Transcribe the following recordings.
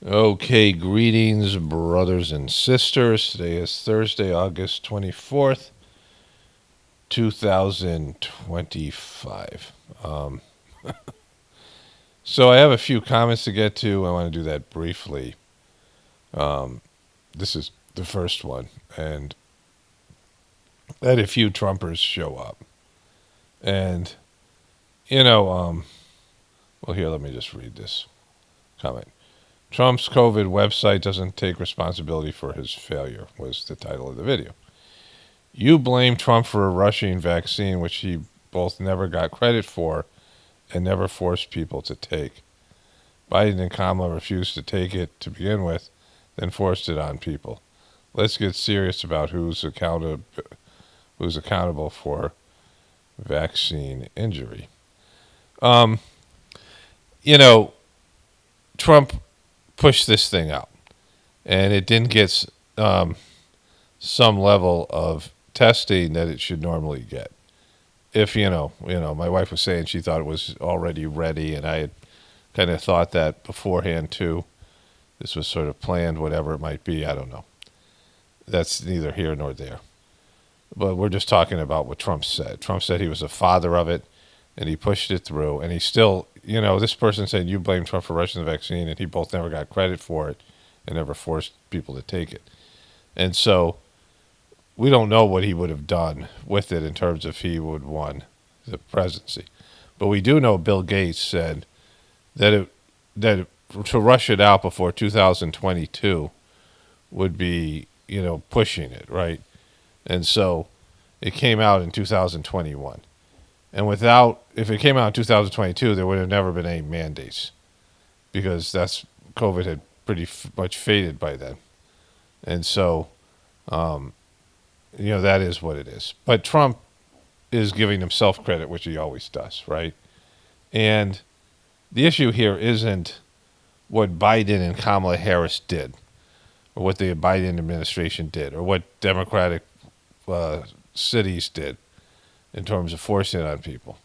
Okay, greetings, brothers and sisters. Today is Thursday, August 24th, 2025. So I have a few comments to get to. I want to do that briefly. This is the first one, and I had a few Trumpers show up. And, you know, well, here, let me just read this comment. Trump's COVID website doesn't take responsibility for his failure, was the title of the video. You blame Trump for a rushing vaccine, which he both never got credit for and never forced people to take. Biden and Kamala refused to take it to begin with, then forced it on people. Let's get serious about who's accountable for vaccine injury. Um, you know, Trump pushed this thing out, and it didn't get some level of testing that it should normally get. If my wife was saying she thought it was already ready, and I had kind of thought that beforehand too. This was sort of planned, whatever it might be. I don't know. That's neither here nor there. But we're just talking about what Trump said. Trump said he was the father of it, and he pushed it through. And he still, this person said you blame Trump for rushing the vaccine, and he both never got credit for it and never forced people to take it. And so we don't know what he would have done with it in terms of he would have won the presidency. But we do know Bill Gates said that to rush it out before 2022 would be, pushing it, right? And so it came out in 2021. And if it came out in 2022, there would have never been any mandates because COVID had pretty much faded by then. And so, that is what it is. But Trump is giving himself credit, which he always does, right? And the issue here isn't what Biden and Kamala Harris did, or what the Biden administration did, or what Democratic cities did in terms of forcing it on people,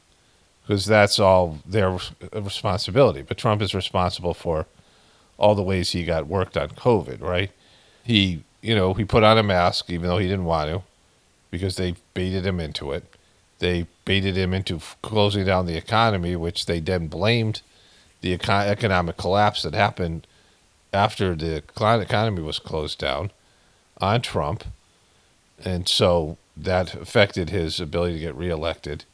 because that's all their responsibility. But Trump is responsible for all the ways he got worked on COVID, right? He put on a mask even though he didn't want to, because they baited him into it. They baited him into closing down the economy, which they then blamed the economic collapse that happened after the economy was closed down on Trump. And so that affected his ability to get reelected.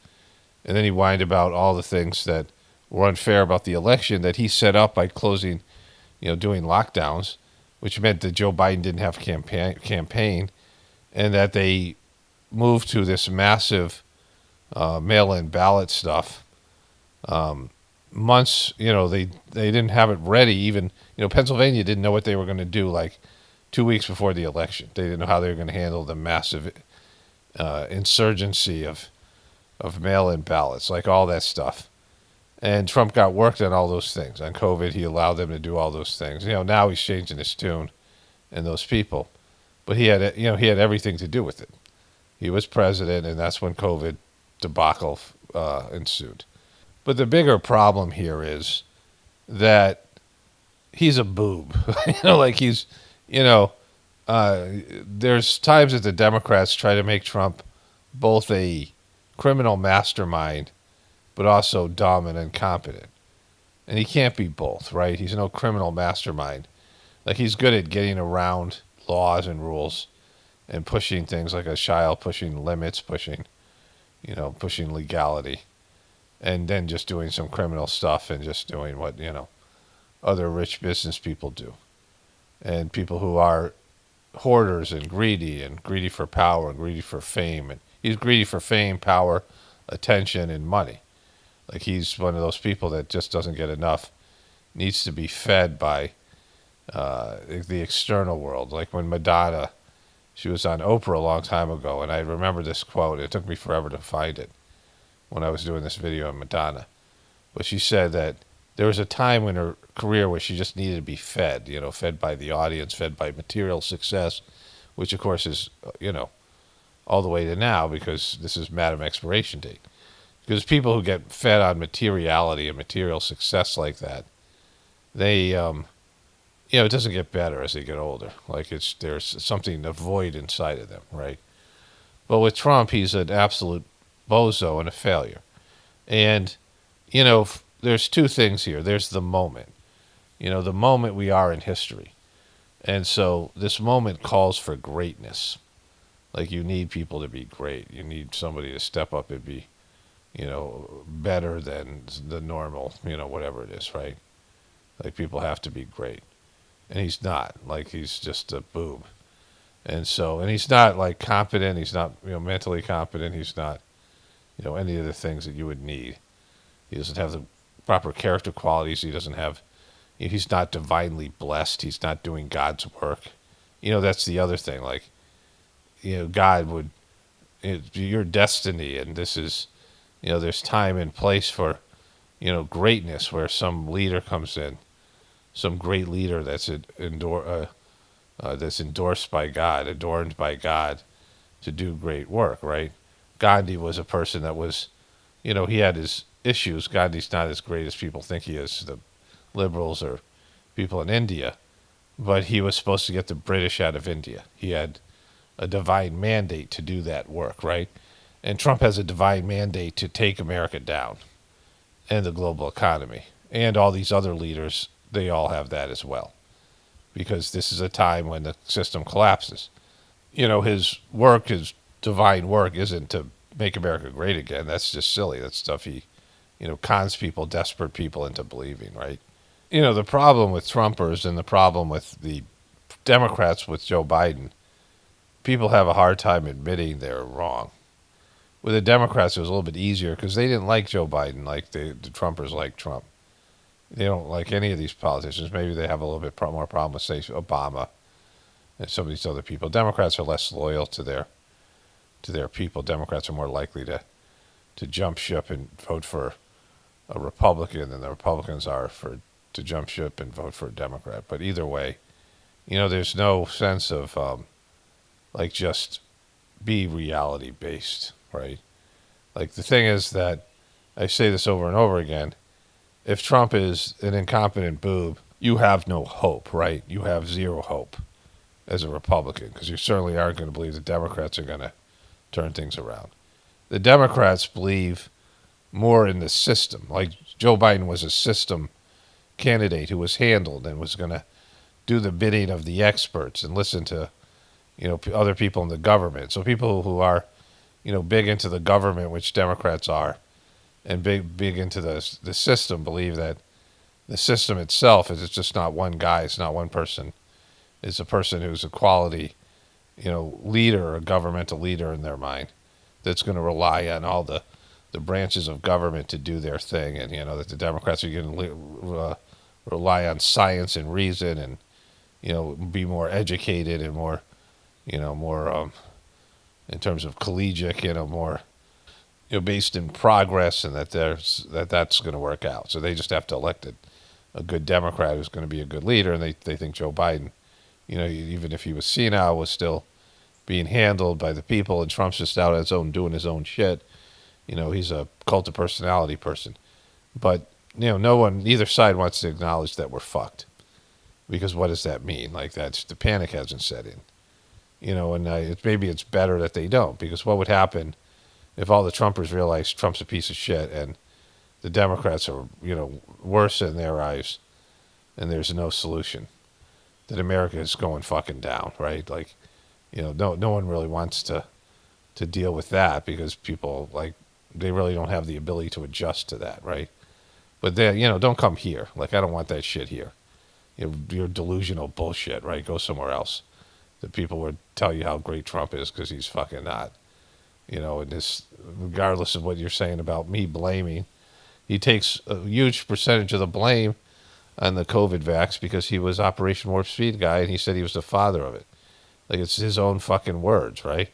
And then he whined about all the things that were unfair about the election that he set up by closing, doing lockdowns, which meant that Joe Biden didn't have a campaign, and that they moved to this massive mail-in ballot stuff. Months, they didn't have it ready. Even, Pennsylvania didn't know what they were going to do like 2 weeks before the election. They didn't know how they were going to handle the massive insurgency of mail-in ballots, like all that stuff. And Trump got worked on all those things. On COVID, he allowed them to do all those things. Now he's changing his tune and those people. But he had everything to do with it. He was president, and that's when COVID debacle ensued. But the bigger problem here is that he's a boob. There's times that the Democrats try to make Trump both a criminal mastermind, but also dumb and incompetent. And he can't be both, right? He's no criminal mastermind. Like, he's good at getting around laws and rules and pushing things like a child, pushing limits, pushing legality, and then just doing some criminal stuff and just doing what, other rich business people do. And people who are hoarders and greedy for power and greedy for fame. And he's greedy for fame, power, attention, and money. Like, he's one of those people that just doesn't get enough, needs to be fed by the external world. Like when Madonna, she was on Oprah a long time ago, and I remember this quote. It took me forever to find it when I was doing this video on Madonna. But she said that there was a time in her career where she just needed to be fed, fed by the audience, fed by material success, which of course is, all the way to now, because this is Madam Expiration Date. Because people who get fed on materiality and material success like that, they, it doesn't get better as they get older. Like there's something a void inside of them, right? But with Trump, he's an absolute bozo and a failure. And there's two things here. There's the moment. The moment we are in history, and so this moment calls for greatness. Like you need people to be great. You need somebody to step up and be, better than the normal, whatever it is, right? Like people have to be great. And he's not. Like he's just a boob. And he's not like competent. He's not, mentally competent. He's not, any of the things that you would need. He doesn't have the proper character qualities. He doesn't have, he's not divinely blessed. He's not doing God's work. That's the other thing. Like, God would, your destiny, and this is, there's time and place for, greatness where some leader comes in, some great leader that's endorsed by God, adorned by God to do great work, right? Gandhi was a person that was, he had his issues. Gandhi's not as great as people think he is, the liberals or people in India, but he was supposed to get the British out of India. He had a divine mandate to do that work, right? And Trump has a divine mandate to take America down and the global economy. And all these other leaders, they all have that as well. Because this is a time when the system collapses. His work, his divine work, isn't to make America great again. That's just silly. That's stuff he, cons people, desperate people into believing, right? The problem with Trumpers and the problem with the Democrats with Joe Biden, people have a hard time admitting they're wrong. With the Democrats, it was a little bit easier because they didn't like Joe Biden like the Trumpers like Trump. They don't like any of these politicians. Maybe they have a little bit more problem with, say, Obama and some of these other people. Democrats are less loyal to their people. Democrats are more likely to jump ship and vote for a Republican than the Republicans are to jump ship and vote for a Democrat. But either way, there's no sense of just be reality based, right? Like the thing is that I say this over and over again. If Trump is an incompetent boob, you have no hope, right? You have zero hope as a Republican because you certainly aren't going to believe the Democrats are going to turn things around. The Democrats believe more in the system. Like Joe Biden was a system candidate who was handled and was going to do the bidding of the experts and listen to, other people in the government. So people who are, big into the government, which Democrats are, and big into the system, believe that the system itself is just not one guy, it's not one person. It's a person who's a quality, leader, a governmental leader in their mind that's going to rely on all the branches of government to do their thing, and that the Democrats are going to rely on science and reason, and be more educated and more, more in terms of collegiate, more based in progress, and that's going to work out. So they just have to elect a good Democrat who's going to be a good leader, and they think Joe Biden, even if he was senile, was still being handled by the people, and Trump's just out on his own doing his own shit. He's a cult of personality person. But, no one, neither side wants to acknowledge that we're fucked. Because what does that mean? Like, the panic hasn't set in. And maybe it's better that they don't, because what would happen if all the Trumpers realize Trump's a piece of shit and the Democrats are, worse in their eyes and there's no solution? That America is going fucking down, right? Like, no one really wants to deal with that because people, they really don't have the ability to adjust to that, right? But then, don't come here. Like, I don't want that shit here. Your delusional bullshit, right? Go somewhere else. The people would tell you how great Trump is because he's fucking not. And this, regardless of what you're saying about me blaming, he takes a huge percentage of the blame on the COVID vax because he was Operation Warp Speed guy, and he said he was the father of it. Like, it's his own fucking words, right?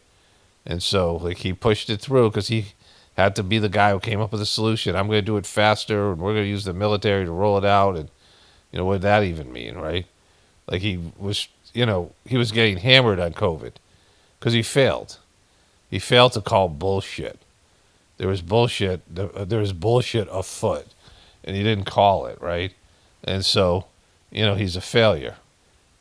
And so, he pushed it through because he had to be the guy who came up with a solution. I'm going to do it faster, and we're going to use the military to roll it out, and, what did that even mean, right? Like, he was getting hammered on COVID because he failed. He failed to call bullshit. There was bullshit afoot, and he didn't call it, right? And so, he's a failure.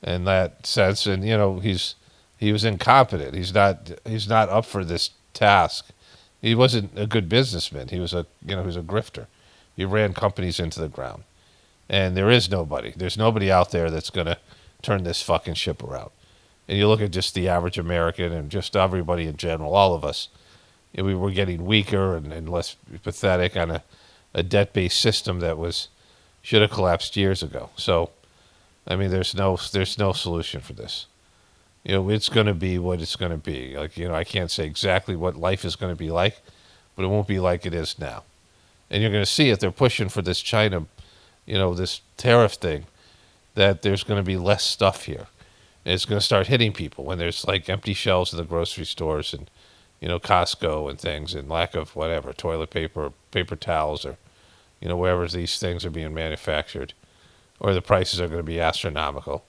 in that sense. And he was incompetent. He's not up for this task. He wasn't a good businessman. He was he was a grifter. He ran companies into the ground. And there is nobody. There's nobody out there that's going to turn this fucking ship around. And you look at just the average American and just everybody in general, all of us, we were getting weaker and less pathetic on a debt-based system that should have collapsed years ago. So, I mean, there's no solution for this. It's going to be what it's going to be. Like, I can't say exactly what life is going to be like, but it won't be like it is now. And you're going to see it. They're pushing for this China, this tariff thing, that there's going to be less stuff here. And it's going to start hitting people when there's like empty shelves in the grocery stores and, Costco and things, and lack of whatever, toilet paper, paper towels, or, wherever these things are being manufactured, or the prices are going to be astronomical.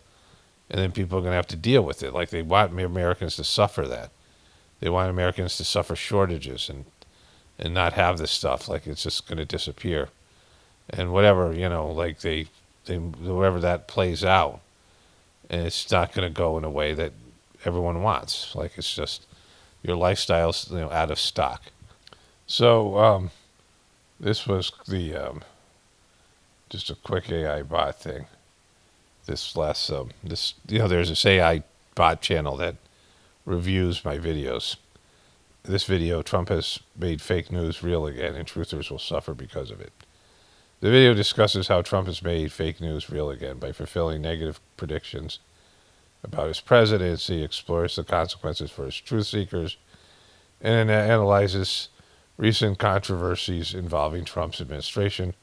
And then people are going to have to deal with it. Like, they want Americans to suffer that. They want Americans to suffer shortages and not have this stuff. Like, it's just going to disappear. And whatever, like wherever that plays out, and it's not going to go in a way that everyone wants. Like, it's just your lifestyle's out of stock. So this was the just a quick AI bot thing. This last there's this AI bot channel that reviews my videos. This video, Trump has made fake news real again, and truthers will suffer because of it. The video discusses how Trump has made fake news real again by fulfilling negative predictions about his presidency, explores the consequences for his truth seekers, and analyzes recent controversies involving Trump's administration,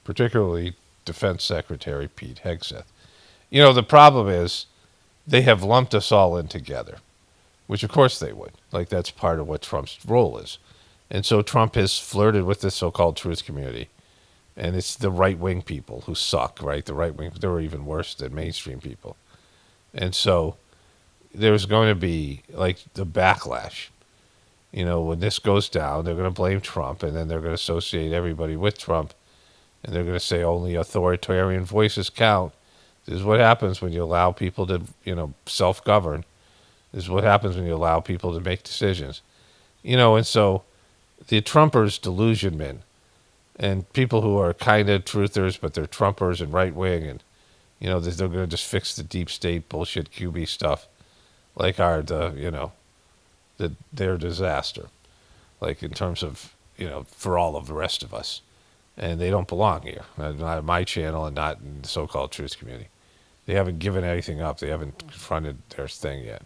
particularly Defense Secretary Pete Hegseth. The problem is they have lumped us all in together, which of course they would. Like, that's part of what Trump's role is. And so Trump has flirted with this so-called truth community. And it's the right-wing people who suck, right? The right-wing, they're even worse than mainstream people. And so there's going to be, like, the backlash. When this goes down, they're going to blame Trump, and then they're going to associate everybody with Trump, and they're going to say only authoritarian voices count. This is what happens when you allow people to, self-govern. This is what happens when you allow people to make decisions. And so the Trumpers, delusionmen, and people who are kind of truthers, but they're Trumpers and right-wing, and, they're going to just fix the deep state bullshit QB stuff, like their disaster, like in terms of, for all of the rest of us. And they don't belong here, not on my channel and not in the so-called truth community. They haven't given anything up. They haven't confronted their thing yet.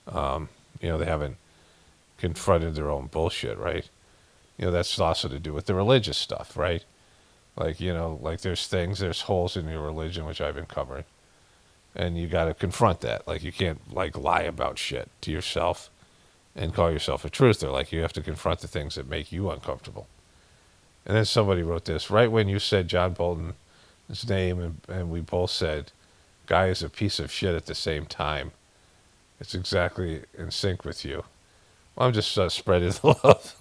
They haven't confronted their own bullshit, right? That's also to do with the religious stuff, right? Like, like there's holes in your religion, which I've been covering. And you got to confront that. Like, you can't, like, lie about shit to yourself and call yourself a truther. Like, you have to confront the things that make you uncomfortable. And then somebody wrote this, right when you said John Bolton's name, and we both said, guy is a piece of shit at the same time. It's exactly in sync with you. Well, I'm just spreading the love.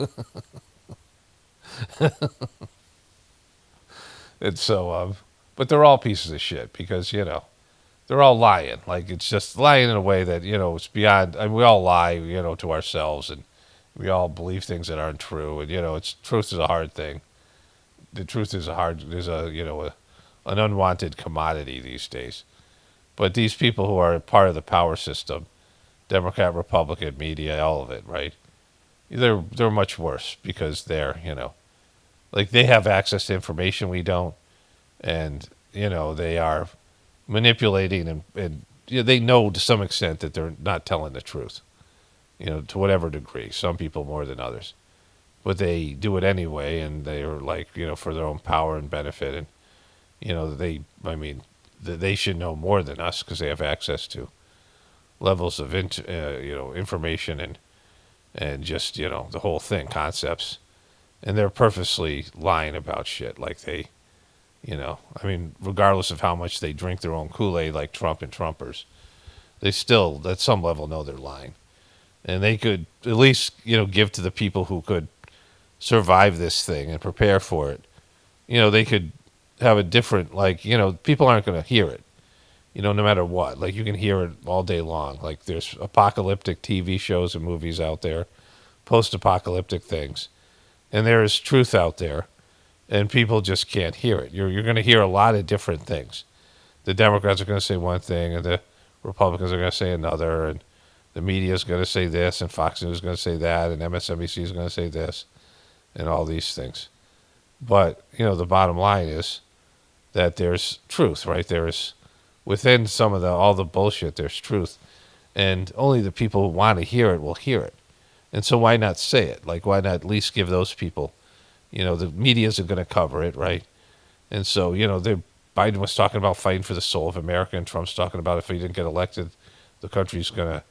And so, but they're all pieces of shit because, they're all lying. Like, it's just lying in a way that, it's beyond, I mean, we all lie, to ourselves, and we all believe things that aren't true. And, truth is a hard thing. The truth is an unwanted commodity these days. But these people who are part of the power system, Democrat, Republican, media, all of it, right? They're much worse because they're, like, they have access to information we don't, and, they are manipulating and they know to some extent that they're not telling the truth, to whatever degree. Some people more than others. But they do it anyway, and they're like, for their own power and benefit. And, they should know more than us because they have access to levels of, information and just, the whole thing, concepts. And they're purposely lying about shit. Like they, regardless of how much they drink their own Kool-Aid, like Trump and Trumpers, they still, at some level, know they're lying. And they could at least, give to the people who could survive this thing and prepare for it. They could have a different, people aren't going to hear it. no matter what. Like, you can hear it all day long. Like, there's apocalyptic TV shows and movies out there, post-apocalyptic things, and there is truth out there, and people just can't hear it. You're going to hear a lot of different things. The Democrats are going to say one thing, and the Republicans are going to say another, and the media is going to say this, and Fox News is going to say that, and MSNBC is going to say this, and all these things. But, the bottom line is that there's truth, right? There's, within some of all the bullshit, there's truth. And only the people who want to hear it will hear it. And so why not say it? Like, why not at least give those people, the medias are going to cover it, right? And so, Biden was talking about fighting for the soul of America, and Trump's talking about if he didn't get elected, the country's going to,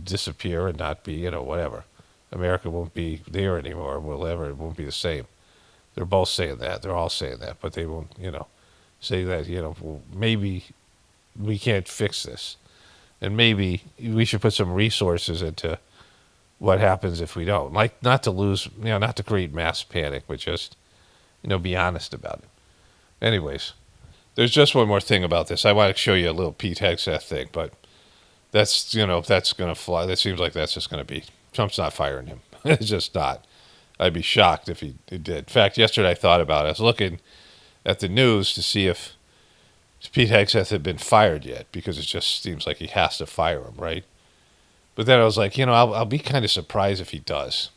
disappear and not be, whatever. America won't be there anymore. It won't be the same. They're both saying that. They're all saying that, but they won't, say that, well, maybe we can't fix this. And maybe we should put some resources into what happens if we don't. Like, not to lose, not to create mass panic, but just, be honest about it. Anyways, there's just one more thing about this. I want to show you a little Pete Hegseth thing, but that's, that's going to fly. That seems like that's just going to be, Trump's not firing him. It's just not. I'd be shocked if he did. In fact, yesterday I thought about it. I was looking at the news to see if Pete Hegseth had been fired yet, because it just seems like he has to fire him, right? But then I was like, I'll be kind of surprised if he does.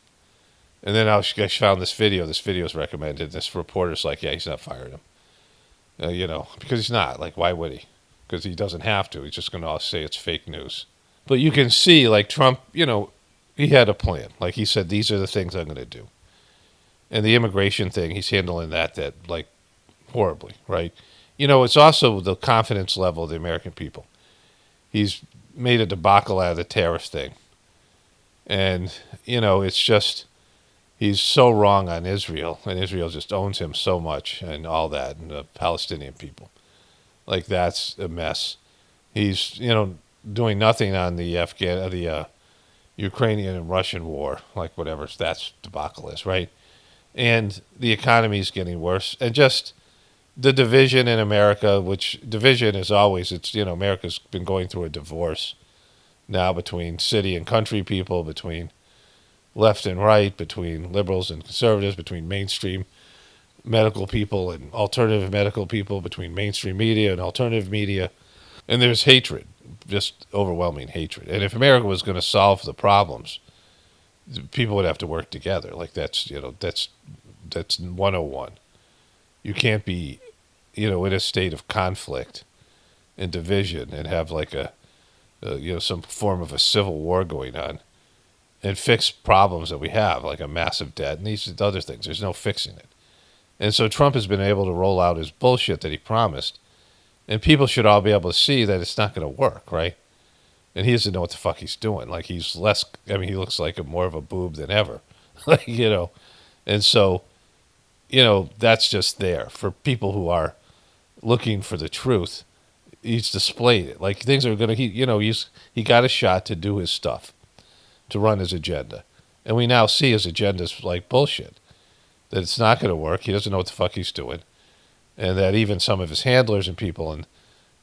And then I found this video. This video is recommended. This reporter's like, yeah, he's not firing him. Because he's not. Like, why would he? Because he doesn't have to. He's just going to say it's fake news. But you can see, like, Trump, he had a plan. Like, he said, these are the things I'm going to do. And the immigration thing, he's handling that like, horribly, right? It's also the confidence level of the American people. He's made a debacle out of the terrorist thing. And, it's just, he's so wrong on Israel, and Israel just owns him so much, and all that, and the Palestinian people. Like, that's a mess. He's, doing nothing on the Ukrainian and Russian war, like whatever that debacle is, right? And the economy's getting worse, and just the division in America, which division is always, it's, America's been going through a divorce now between city and country people, between left and right, between liberals and conservatives, between mainstream medical people and alternative medical people, between mainstream media and alternative media. And there's hatred, just overwhelming hatred. And if America was going to solve the problems, people would have to work together. Like, that's 101. You can't be, in a state of conflict and division and have like some form of a civil war going on and fix problems that we have, like a massive debt and these other things. There's no fixing it. And so Trump has been able to roll out his bullshit that he promised, and people should all be able to see that it's not going to work, right? And he doesn't know what the fuck he's doing. Like, he's less, he looks like more of a boob than ever. Like, and so, that's just there for people who are looking for the truth. He's displayed it. Like, things are going to, he got a shot to do his stuff, to run his agenda. And we now see his agenda's like bullshit, that it's not going to work. He doesn't know what the fuck he's doing. And that even some of his handlers and people and,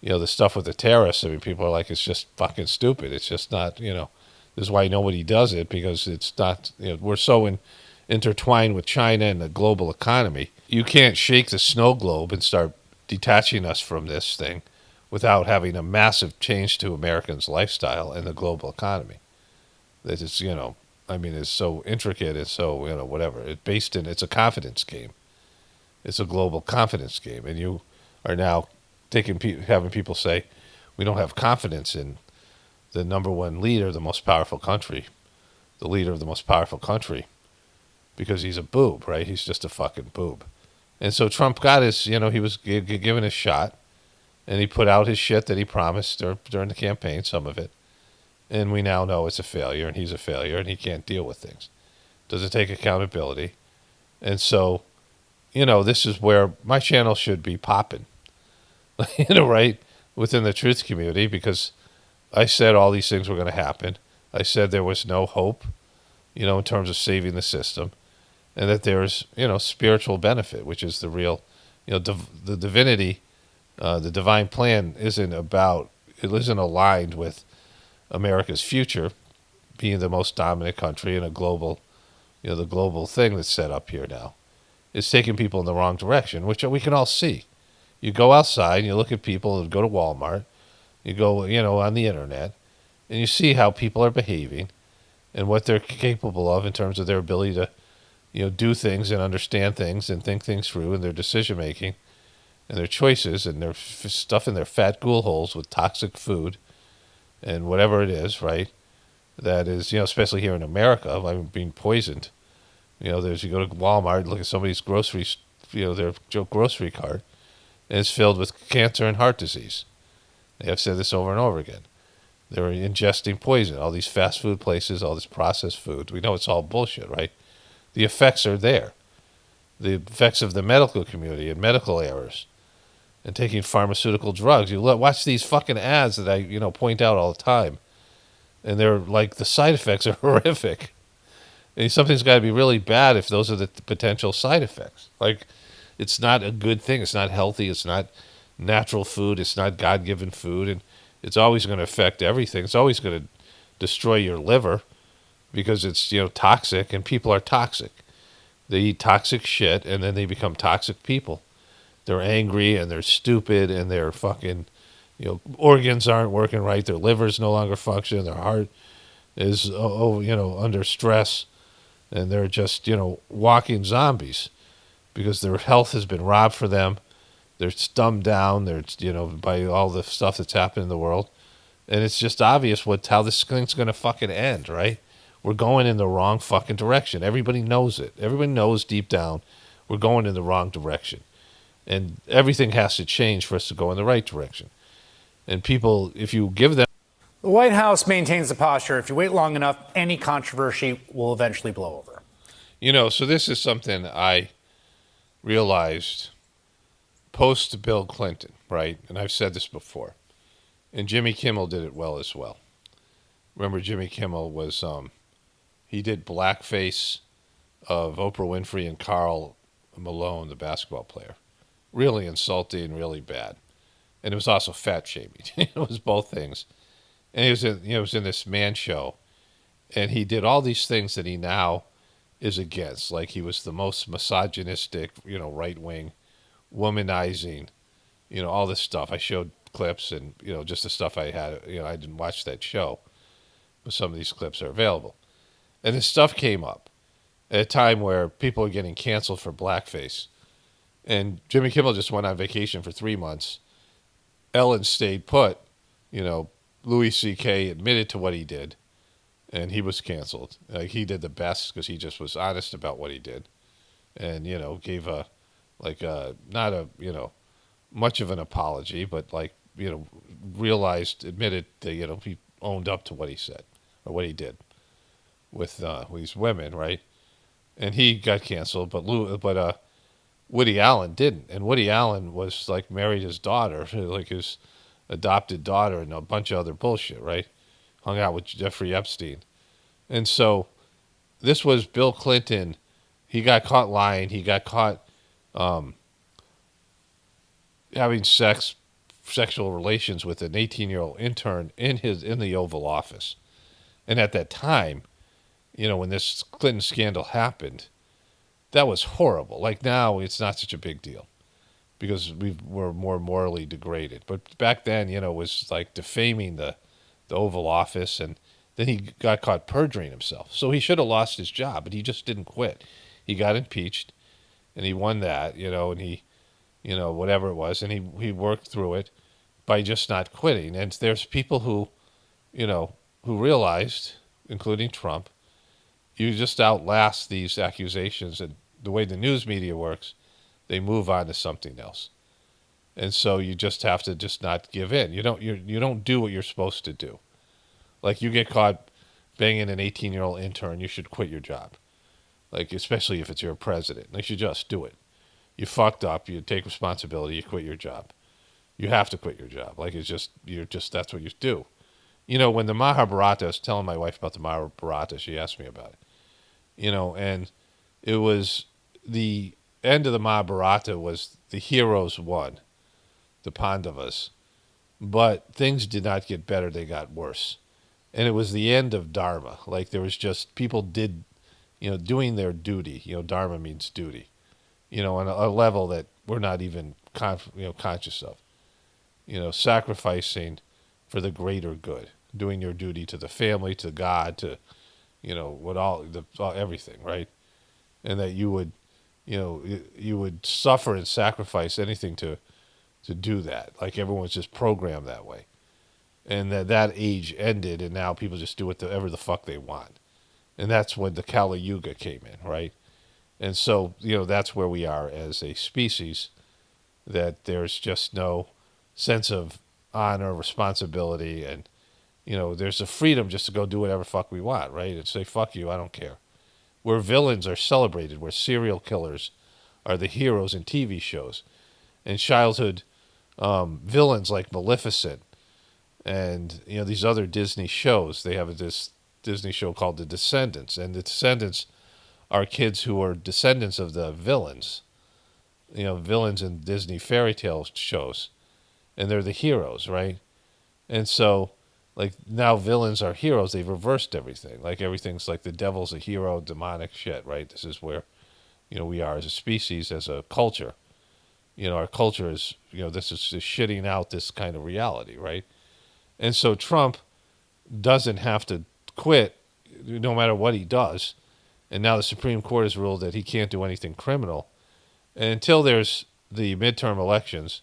the stuff with the terrorists, people are like, it's just fucking stupid. It's just not, this is why nobody does it, because it's not, we're so intertwined with China and the global economy. You can't shake the snow globe and start detaching us from this thing without having a massive change to Americans' lifestyle and the global economy. That is, it's so intricate. It's so, whatever. It's a confidence game. It's a global confidence game. And you are now having people say, we don't have confidence in the number one leader, the most powerful country, the leader of the most powerful country, because he's a boob, right? He's just a fucking boob. And so Trump got his, he was given his shot, and he put out his shit that he promised during the campaign, some of it. And we now know it's a failure, and he's a failure, and he can't deal with things. Doesn't take accountability. And so, this is where my channel should be popping, right? Within the truth community, because I said all these things were going to happen. I said there was no hope, in terms of saving the system, and that there's, spiritual benefit, which is the real, the divinity The divine plan it isn't aligned with America's future being the most dominant country in a global, the global thing that's set up here now. It's taking people in the wrong direction, which we can all see. You go outside and you look at people and go to Walmart, you go, on the internet, and you see how people are behaving and what they're capable of in terms of their ability to, do things and understand things and think things through and their decision making and their choices and their stuff in their fat ghoul holes with toxic food and whatever it is, right? That is, especially here in America, being poisoned. You go to Walmart, look at somebody's groceries, their grocery cart, and it's filled with cancer and heart disease. They have said this over and over again. They're ingesting poison. All these fast food places, all this processed food. We know it's all bullshit, right? The effects are there. The effects of the medical community and medical errors and taking pharmaceutical drugs. You watch these fucking ads that I, point out all the time. And they're like, the side effects are horrific. And something's got to be really bad if those are the potential side effects. Like, it's not a good thing. It's not healthy. It's not natural food. It's not God-given food. And it's always going to affect everything. It's always going to destroy your liver because it's, toxic, and people are toxic. They eat toxic shit, and then they become toxic people. They're angry, and they're stupid, and they're fucking, organs aren't working right. Their liver's no longer functioning. Their heart is, under stress, and they're just, walking zombies because their health has been robbed for them. They're dumbed down. They're, by all the stuff that's happened in the world. And it's just obvious how this thing's going to fucking end, right? We're going in the wrong fucking direction. Everybody knows it. Everybody knows deep down we're going in the wrong direction. And everything has to change for us to go in the right direction. And people, if you give them... The White House maintains the posture, if you wait long enough, any controversy will eventually blow over. So this is something I realized post Bill Clinton, right? And I've said this before. And Jimmy Kimmel did it well as well. Remember, Jimmy Kimmel was, he did blackface of Oprah Winfrey and Karl Malone, the basketball player. Really insulting, really bad. And it was also fat shaming. It was both things. And he was in this man show. And he did all these things that he now is against. Like, he was the most misogynistic, right-wing, womanizing, all this stuff. I showed clips and, just the stuff I had. I didn't watch that show, but some of these clips are available. And this stuff came up at a time where people are getting canceled for blackface. And Jimmy Kimmel just went on vacation for 3 months. Ellen stayed put. Louis C.K. admitted to what he did, and he was canceled. He did the best because he just was honest about what he did, and gave not a much of an apology, but admitted that he owned up to what he said or what he did with these women, right? And he got canceled, but Woody Allen didn't, and Woody Allen was married his daughter, his adopted daughter, and a bunch of other bullshit, right? Hung out with Jeffrey Epstein. And so this was Bill Clinton. He got caught lying. He got caught having sexual relations with an 18-year-old intern in the Oval Office. And at that time, when this Clinton scandal happened, that was horrible. Now, it's not such a big deal because we're more morally degraded. But back then, it was defaming the Oval Office, and then he got caught perjuring himself. So he should have lost his job, but he just didn't quit. He got impeached, and he won that, and he, whatever it was, and he worked through it by just not quitting. And there's people who realized, including Trump, you just outlast these accusations, and the way the news media works, they move on to something else. And so you just have to just not give in. You don't do what you're supposed to do. You get caught banging an 18-year-old intern, you should quit your job. Especially if it's your president. You should just do it. You fucked up, you take responsibility, you quit your job. You have to quit your job. That's what you do. When the Mahabharata, I was telling my wife about the Mahabharata, she asked me about it. And it was the end of the Mahabharata was the heroes won. the Pandavas. But things did not get better, they got worse. And it was the end of Dharma. Like there was just, people did, doing their duty. Dharma means duty, on a level that we're not even conscious of. Sacrificing for the greater good, doing your duty to the family, to God, to, everything, right? And that you would, you would suffer and sacrifice anything to do that. Like everyone's just programmed that way. And that age ended, and now people just do whatever the fuck they want. And that's when the Kali Yuga came in, right? And so, that's where we are as a species, that there's just no sense of honor, responsibility, and, there's a freedom just to go do whatever fuck we want, right? And say, fuck you, I don't care. Where villains are celebrated, where serial killers are the heroes in TV shows, and childhood villains like Maleficent, and these other Disney shows. They have this Disney show called The Descendants, and the Descendants are kids who are descendants of the villains, villains in Disney fairy tale shows, and they're the heroes, right? And so, like, now villains are heroes. They've reversed everything. Like, everything's like the devil's a hero, demonic shit, right? This is where, we are as a species, as a culture. Our culture is, this is just shitting out this kind of reality, right? And so Trump doesn't have to quit no matter what he does. And now the Supreme Court has ruled that he can't do anything criminal. And until there's the midterm elections,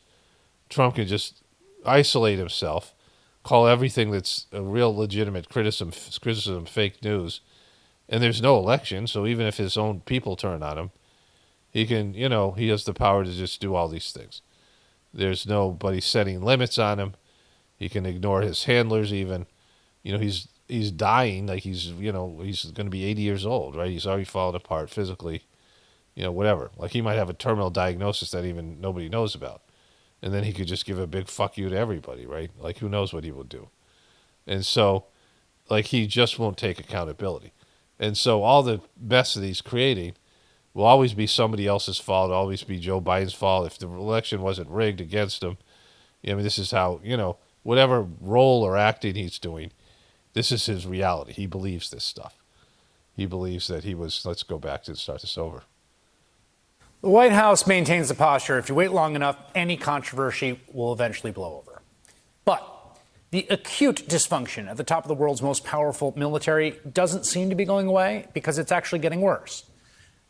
Trump can just isolate himself, call everything that's a real legitimate criticism fake news, and there's no election. So even if his own people turn on him, he can, he has the power to just do all these things. There's nobody setting limits on him. He can ignore his handlers even. He's dying. Like he's going to be 80 years old, right? He's already fallen apart physically, whatever. Like he might have a terminal diagnosis that even nobody knows about. And then he could just give a big fuck you to everybody, right? Like who knows what he will do. And so, like he just won't take accountability. And so all the mess that he's creating will always be somebody else's fault, always be Joe Biden's fault. If the election wasn't rigged against him, this is how, whatever role or acting he's doing, this is his reality. He believes this stuff. He believes that let's go back to start this over. The White House maintains the posture, if you wait long enough, any controversy will eventually blow over. But the acute dysfunction at the top of the world's most powerful military doesn't seem to be going away because it's actually getting worse.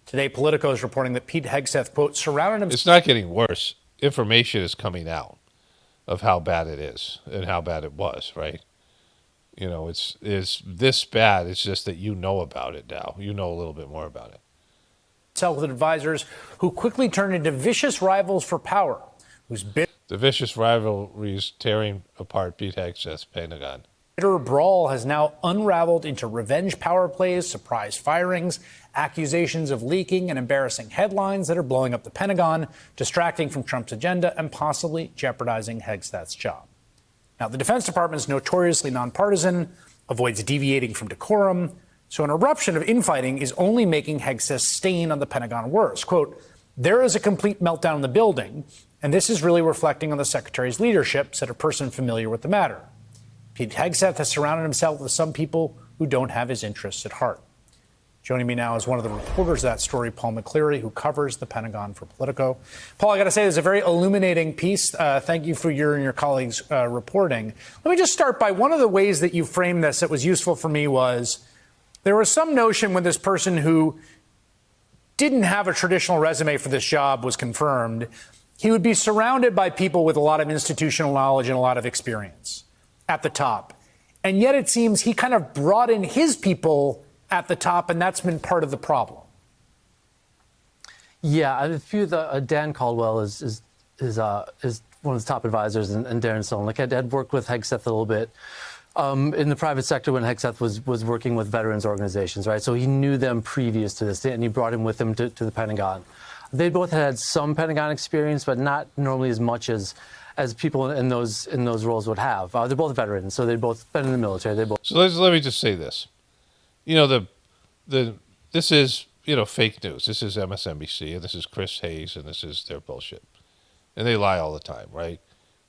Today, Politico is reporting that Pete Hegseth, quote, surrounded himself... It's not getting worse. Information is coming out of how bad it is and how bad it was, right? It's this bad. It's just that you know about it now. You know a little bit more about it. With advisors who quickly turned into vicious rivals for power, the vicious rivalries tearing apart Pete Hegseth's Pentagon. Bitter brawl has now unraveled into revenge power plays, surprise firings, accusations of leaking, and embarrassing headlines that are blowing up the Pentagon, distracting from Trump's agenda, and possibly jeopardizing Hegseth's job. Now, the Defense Department is notoriously nonpartisan, avoids deviating from decorum, so an eruption of infighting is only making Hegseth's stain on the Pentagon worse. Quote, there is a complete meltdown in the building, and this is really reflecting on the Secretary's leadership, said a person familiar with the matter. Pete Hegseth has surrounded himself with some people who don't have his interests at heart. Joining me now is one of the reporters of that story, Paul McCleary, who covers the Pentagon for Politico. Paul, I got to say, it's a very illuminating piece. Thank you for your and your colleagues' reporting. Let me just start by one of the ways that you framed this that was useful for me was there was some notion when this person who didn't have a traditional resume for this job was confirmed, he would be surrounded by people with a lot of institutional knowledge and a lot of experience at the top. And yet it seems he kind of brought in his people at the top, and that's been part of the problem. Yeah, a few of the Dan Caldwell is one of his top advisors, and Darren Stone. Like I'd worked with Hegseth a little bit in the private sector when Hegseth was working with veterans organizations, right? So he knew them previous to this, and he brought him with him to the Pentagon. They both had some Pentagon experience, but not normally as much as people in those roles would have. They're both veterans, so they've both been in the military. So let me just say this. This is, fake news. This is MSNBC, and this is Chris Hayes, and this is their bullshit. And they lie all the time, right?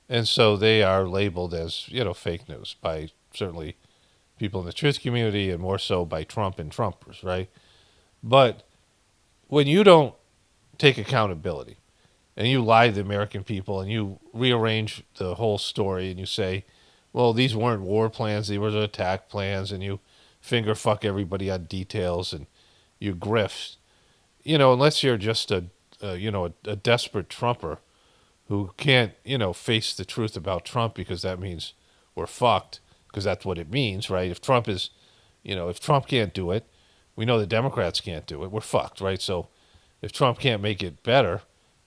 And so they are labeled as, fake news by certainly people in the truth community and more so by Trump and Trumpers, right? But when you don't take accountability and you lie to the American people and you rearrange the whole story and you say, well, these weren't war plans, these were attack plans, and you finger fuck everybody on details and you grift, unless you're just a desperate Trumper who can't, face the truth about Trump because that means we're fucked, because that's what it means, right? If Trump is, if Trump can't do it, we know the Democrats can't do it, we're fucked, right? So if Trump can't make it better,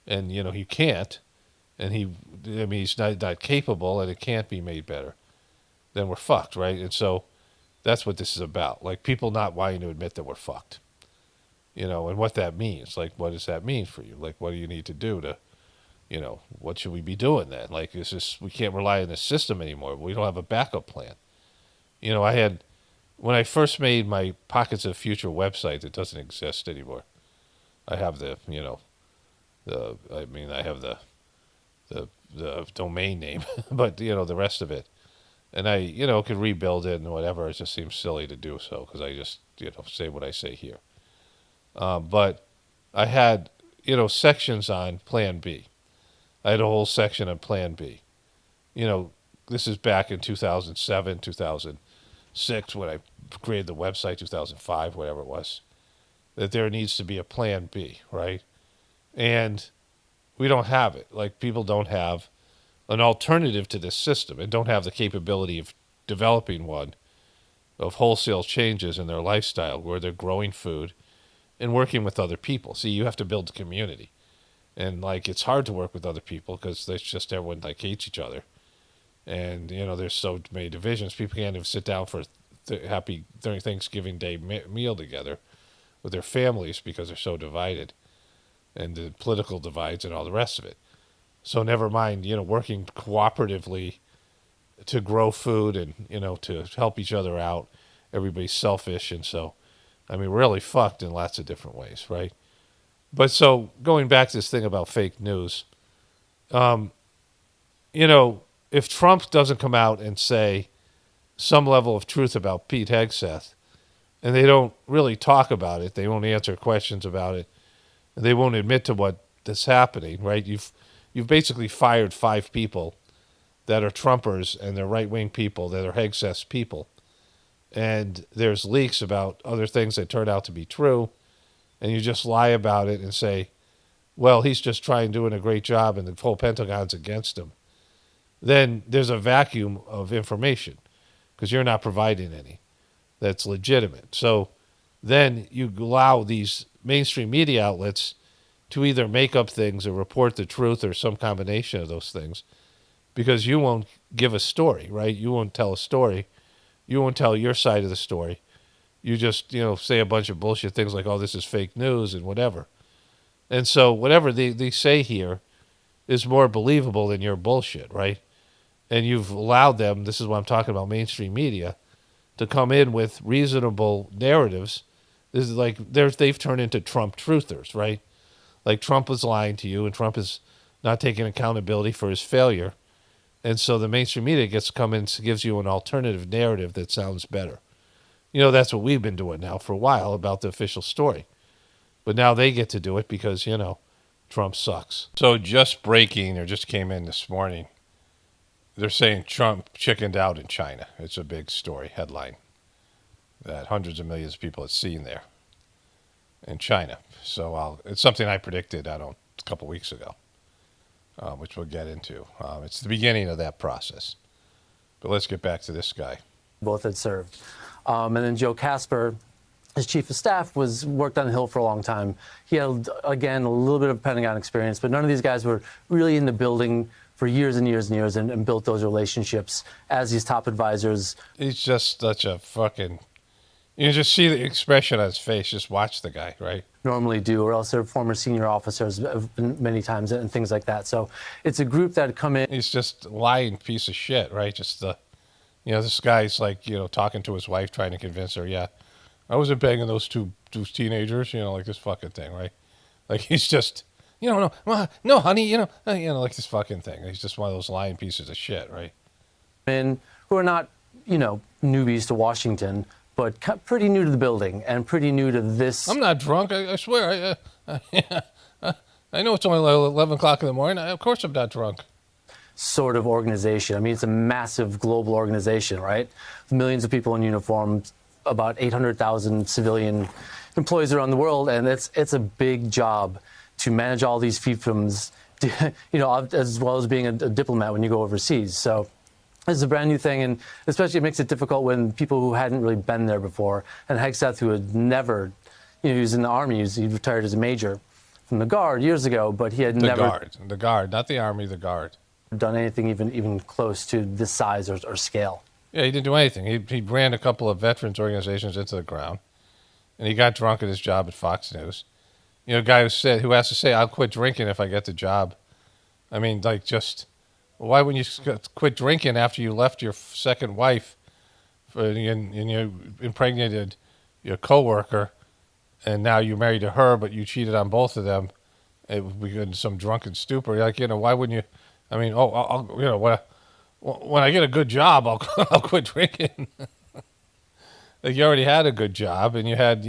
and, he can't, and he's not capable and it can't be made better, then we're fucked, right? And so that's what this is about. Like, people not wanting to admit that we're fucked, and what that means. Like, what does that mean for you? Like, what do you need to do to, what should we be doing then? Like, we can't rely on the system anymore. We don't have a backup plan. When I first made my Pockets of Future website that doesn't exist anymore, I have I have the domain name, but, the rest of it. And I, could rebuild it and whatever. It just seems silly to do so because I just, say what I say here. But I had, sections on Plan B. I had a whole section on Plan B. This is back in 2007, 2006 when I created the website, 2005, whatever it was, that there needs to be a Plan B, right? And we don't have it. Like, people don't have an alternative to this system and don't have the capability of developing one of wholesale changes in their lifestyle where they're growing food and working with other people. See, you have to build a community. And, like, it's hard to work with other people because there's just everyone, like, hates each other. And, there's so many divisions. People can't even sit down for happy Thanksgiving Day meal together with their families because they're so divided. And the political divides and all the rest of it. So never mind, working cooperatively to grow food and, to help each other out. Everybody's selfish. And so, really fucked in lots of different ways, right? But so going back to this thing about fake news, if Trump doesn't come out and say some level of truth about Pete Hegseth, and they don't really talk about it, they won't answer questions about it, and they won't admit to what is happening, right? You've basically fired 5 people that are Trumpers and they're right-wing people that are Hegseth's people. And there's leaks about other things that turn out to be true, and you just lie about it and say, well, he's just doing a great job and the whole Pentagon's against him. Then there's a vacuum of information because you're not providing any that's legitimate. So then you allow these mainstream media outlets to either make up things or report the truth or some combination of those things because you won't give a story, right? You won't tell a story. You won't tell your side of the story. You just, say a bunch of bullshit things like, oh, this is fake news and whatever. And so whatever they say here is more believable than your bullshit, right? And you've allowed them, this is what I'm talking about, mainstream media, to come in with reasonable narratives. This is like they've turned into Trump truthers, right? Like Trump was lying to you and Trump is not taking accountability for his failure. And so the mainstream media gets to come in and gives you an alternative narrative that sounds better. That's what we've been doing now for a while about the official story. But now they get to do it because, Trump sucks. So just breaking, or just came in this morning, they're saying Trump chickened out in China. It's a big story, headline, that hundreds of millions of people have seen there in China. So it's something I predicted, a couple weeks ago, which we'll get into. It's the beginning of that process. But let's get back to this guy. Both had served. And then Joe Casper, his chief of staff, worked on the Hill for a long time. He had, again, a little bit of Pentagon experience, but none of these guys were really in the building for years and years and years and built those relationships as these top advisors. He's just such a fucking... You just see the expression on his face. Just watch the guy, right? Normally do, or else they're former senior officers many times and things like that. So it's a group that come in. He's just a lying piece of shit, right? Just this guy's like, talking to his wife, trying to convince her, yeah, I wasn't banging those two teenagers, like this fucking thing, right? Like he's just You don't know. No, honey, like this fucking thing. He's just one of those lying pieces of shit, right? Men who are not, newbies to Washington, but pretty new to the building and pretty new to this. I'm not drunk. I swear. I know it's only 11 o'clock in the morning. Of course I'm not drunk. Sort of organization. I mean, it's a massive global organization, right? Millions of people in uniform, about 800,000 civilian employees around the world, and it's a big job to manage all these fiefdoms, as well as being a diplomat when you go overseas. So this is a brand new thing, and especially it makes it difficult when people who hadn't really been there before, and Hegseth, who had never, he was in the Army, he retired as a major from the Guard years ago, but he had never... The Guard, not the Army, the Guard. Done anything even close to this size or scale. Yeah, he didn't do anything. He ran a couple of veterans organizations into the ground, and he got drunk at his job at Fox News. A guy who has to say, "I'll quit drinking if I get the job." I mean, why wouldn't you quit drinking after you left your second wife, and you impregnated your coworker, and now you're married to her, but you cheated on both of them? It would be in some drunken stupor. Why wouldn't you? I mean, when I get a good job, I'll quit drinking. You already had a good job, and you had,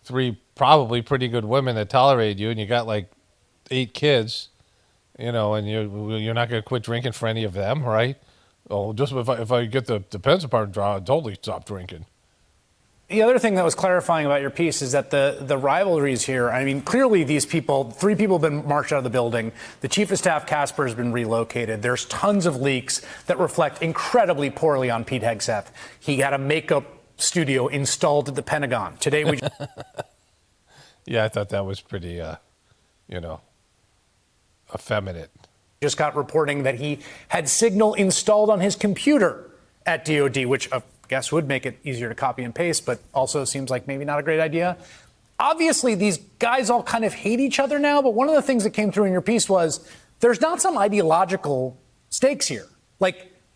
3 probably pretty good women that tolerated you, and you got 8 kids, and you're not going to quit drinking for any of them, right? Oh, just if I get the Defense Department job, I'll totally stop drinking. The other thing that was clarifying about your piece is that the rivalries here, I mean, clearly these people, 3 people have been marched out of the building. The chief of staff, Casper, has been relocated. There's tons of leaks that reflect incredibly poorly on Pete Hegseth. He had a makeup studio installed at the Pentagon. Today we... Yeah, I thought that was pretty, effeminate. Just got reporting that he had Signal installed on his computer at DOD, which I guess would make it easier to copy and paste, but also seems like maybe not a great idea. Obviously, these guys all kind of hate each other now, but one of the things that came through in your piece was there's not some ideological stakes here.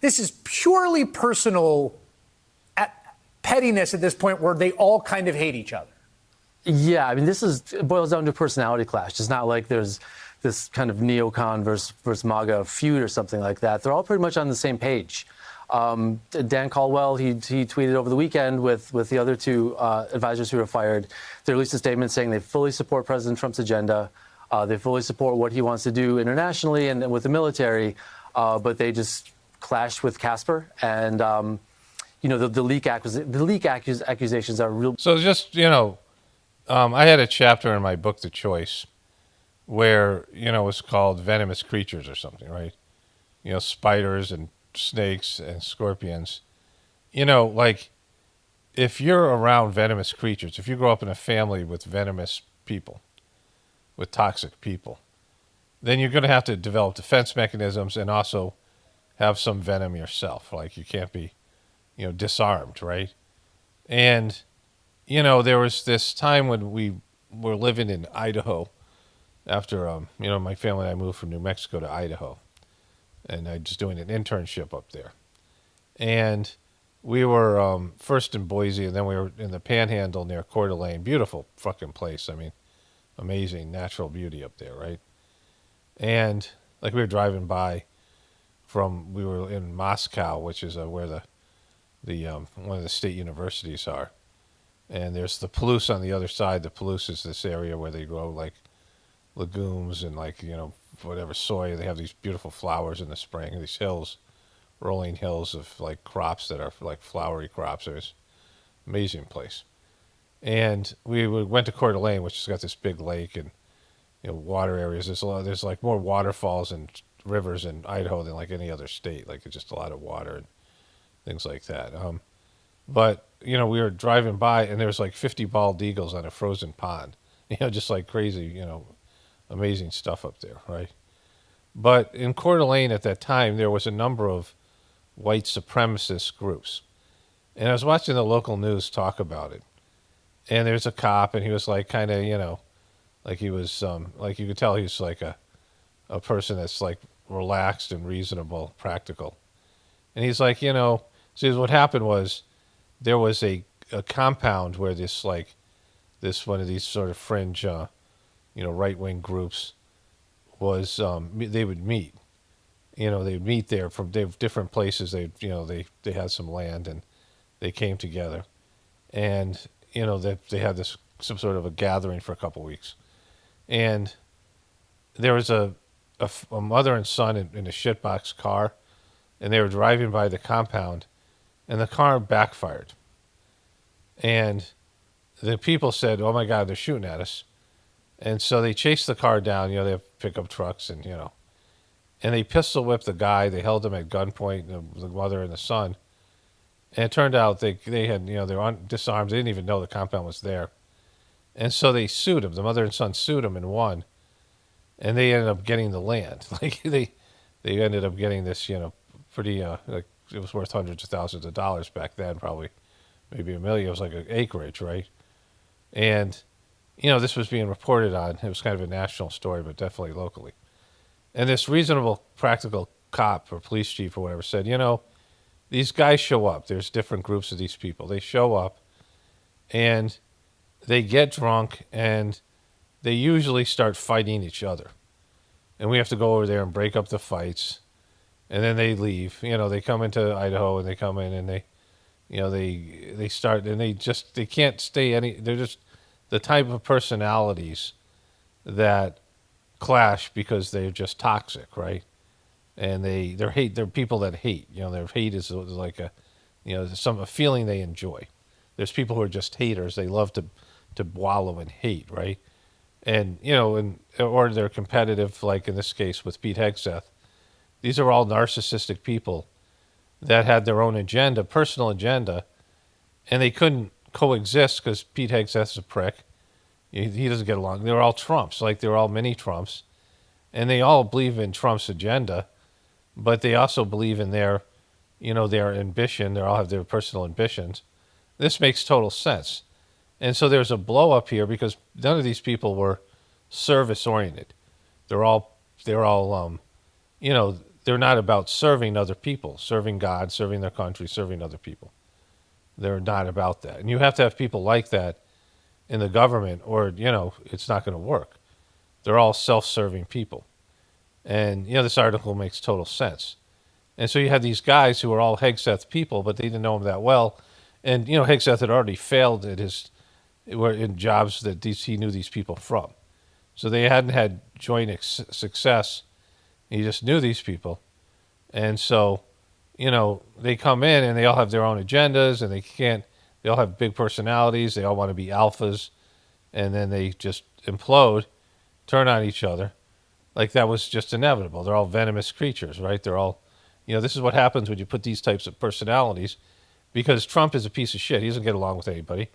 This is purely personal pettiness at this point where they all kind of hate each other. Yeah, I mean, it boils down to a personality clash. It's not like there's this kind of neocon versus MAGA feud or something like that. They're all pretty much on the same page. Dan Caldwell, he tweeted over the weekend with the other 2 advisors who were fired. They released a statement saying they fully support President Trump's agenda. They fully support what he wants to do internationally and with the military, but they just clashed with Casper. And, the leak accusations are real. So just, I had a chapter in my book, The Choice, where, it's called Venomous Creatures or something, right? Spiders and snakes and scorpions. If you're around venomous creatures, if you grow up in a family with venomous people, with toxic people, then you're going to have to develop defense mechanisms and also have some venom yourself. You can't be, disarmed, right? And, there was this time when we were living in Idaho after, my family and I moved from New Mexico to Idaho. And I was doing an internship up there. And we were first in Boise, and then we were in the Panhandle near Coeur d'Alene. Beautiful fucking place. I mean, amazing natural beauty up there, right? And we were driving by we were in Moscow, which is where the one of the state universities are. And there's the Palouse on the other side. The Palouse is this area where they grow legumes and whatever soy. They have these beautiful flowers in the spring, these hills, rolling hills of crops that are flowery crops. It was an amazing place. And we went to Coeur d'Alene, which has got this big lake and water areas. There's more waterfalls and rivers in Idaho than any other state. It's just a lot of water and things like that. But we were driving by and there was 50 bald eagles on a frozen pond. Just crazy, amazing stuff up there, right? But in Coeur d'Alene at that time, there was a number of white supremacist groups. And I was watching the local news talk about it. And there's a cop, and he was kind of, he was, you could tell he's a person that's relaxed and reasonable, practical. And he's so what happened was there was a compound where this one of these sort of fringe right-wing groups was they would meet. They'd meet there from different places. They had some land and they came together, and they had some sort of a gathering for a couple weeks, and there was a mother and son in a shitbox car, and they were driving by the compound, and the car backfired, and the people said, "Oh my God, they're shooting at us," and so they chased the car down. They have pickup trucks, and and they pistol whipped the guy. They held him at gunpoint, the mother and the son. And it turned out they had, they were disarmed. They didn't even know the compound was there. And so they sued him. The mother and son sued him and won. And they ended up getting the land. Like they ended up getting this, pretty, like it was worth hundreds of thousands of dollars back then, probably maybe $1 million. It was like an acreage, right? And, this was being reported on. It was kind of a national story, but definitely locally. And this reasonable, practical cop or police chief or whatever said, these guys show up. There's different groups of these people. They show up and they get drunk and they usually start fighting each other. And we have to go over there and break up the fights. And then they leave. They come into Idaho and they come in and they start and they can't stay they're just the type of personalities that clash because they're just toxic, right? And they're people that hate. Their hate is like a feeling they enjoy. There's people who are just haters. They love to wallow in hate, right? And or they're competitive, like in this case with Pete Hegseth. These are all narcissistic people that had their own agenda, personal agenda, and they couldn't coexist because Pete Hegseth's a prick. He doesn't get along. They're all Trumps, like they're all mini Trumps, and they all believe in Trump's agenda. But they also believe in their ambition. They all have their personal ambitions. This makes total sense. And so there's a blow up here because none of these people were service oriented. They're all they're not about serving other people, serving God, serving their country, serving other people. They're not about that. And you have to have people like that in the government or, it's not going to work. They're all self-serving people. And, this article makes total sense. And so you had these guys who were all Hegseth people, but they didn't know him that well. And, Hegseth had already failed in jobs that he knew these people from. So they hadn't had joint success. He just knew these people. And so, they come in and they all have their own agendas and they all have big personalities. They all want to be alphas. And then they just implode, turn on each other. Like that was just inevitable. They're all venomous creatures, right? They're all, this is what happens when you put these types of personalities, because Trump is a piece of shit. He doesn't get along with anybody.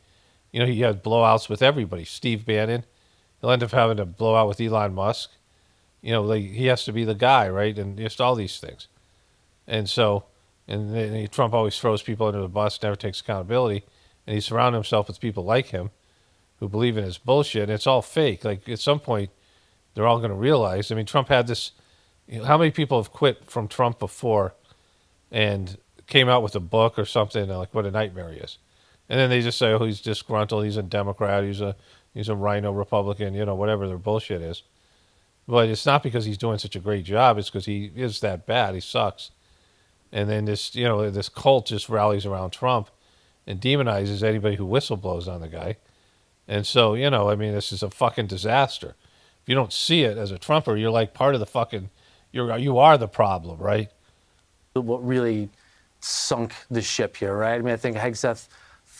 He had blowouts with everybody. Steve Bannon, he'll end up having a blowout with Elon Musk. He has to be the guy, right? And just all these things. And so, Trump always throws people under the bus, never takes accountability, and he surrounds himself with people like him who believe in his bullshit. And it's all fake. Like at some point, they're all going to realize. I mean, Trump had this. How many people have quit from Trump before and came out with a book or something like what a nightmare he is, and then they just say, "Oh, he's disgruntled. He's a Democrat. He's a rhino Republican. Whatever their bullshit is." But it's not because he's doing such a great job. It's because he is that bad. He sucks. And then this cult just rallies around Trump and demonizes anybody who whistleblows on the guy. And so, this is a fucking disaster. If you don't see it as a Trumper, you're like part of the fucking, you are the problem, right? What really sunk the ship here, right? I mean, I think Hegseth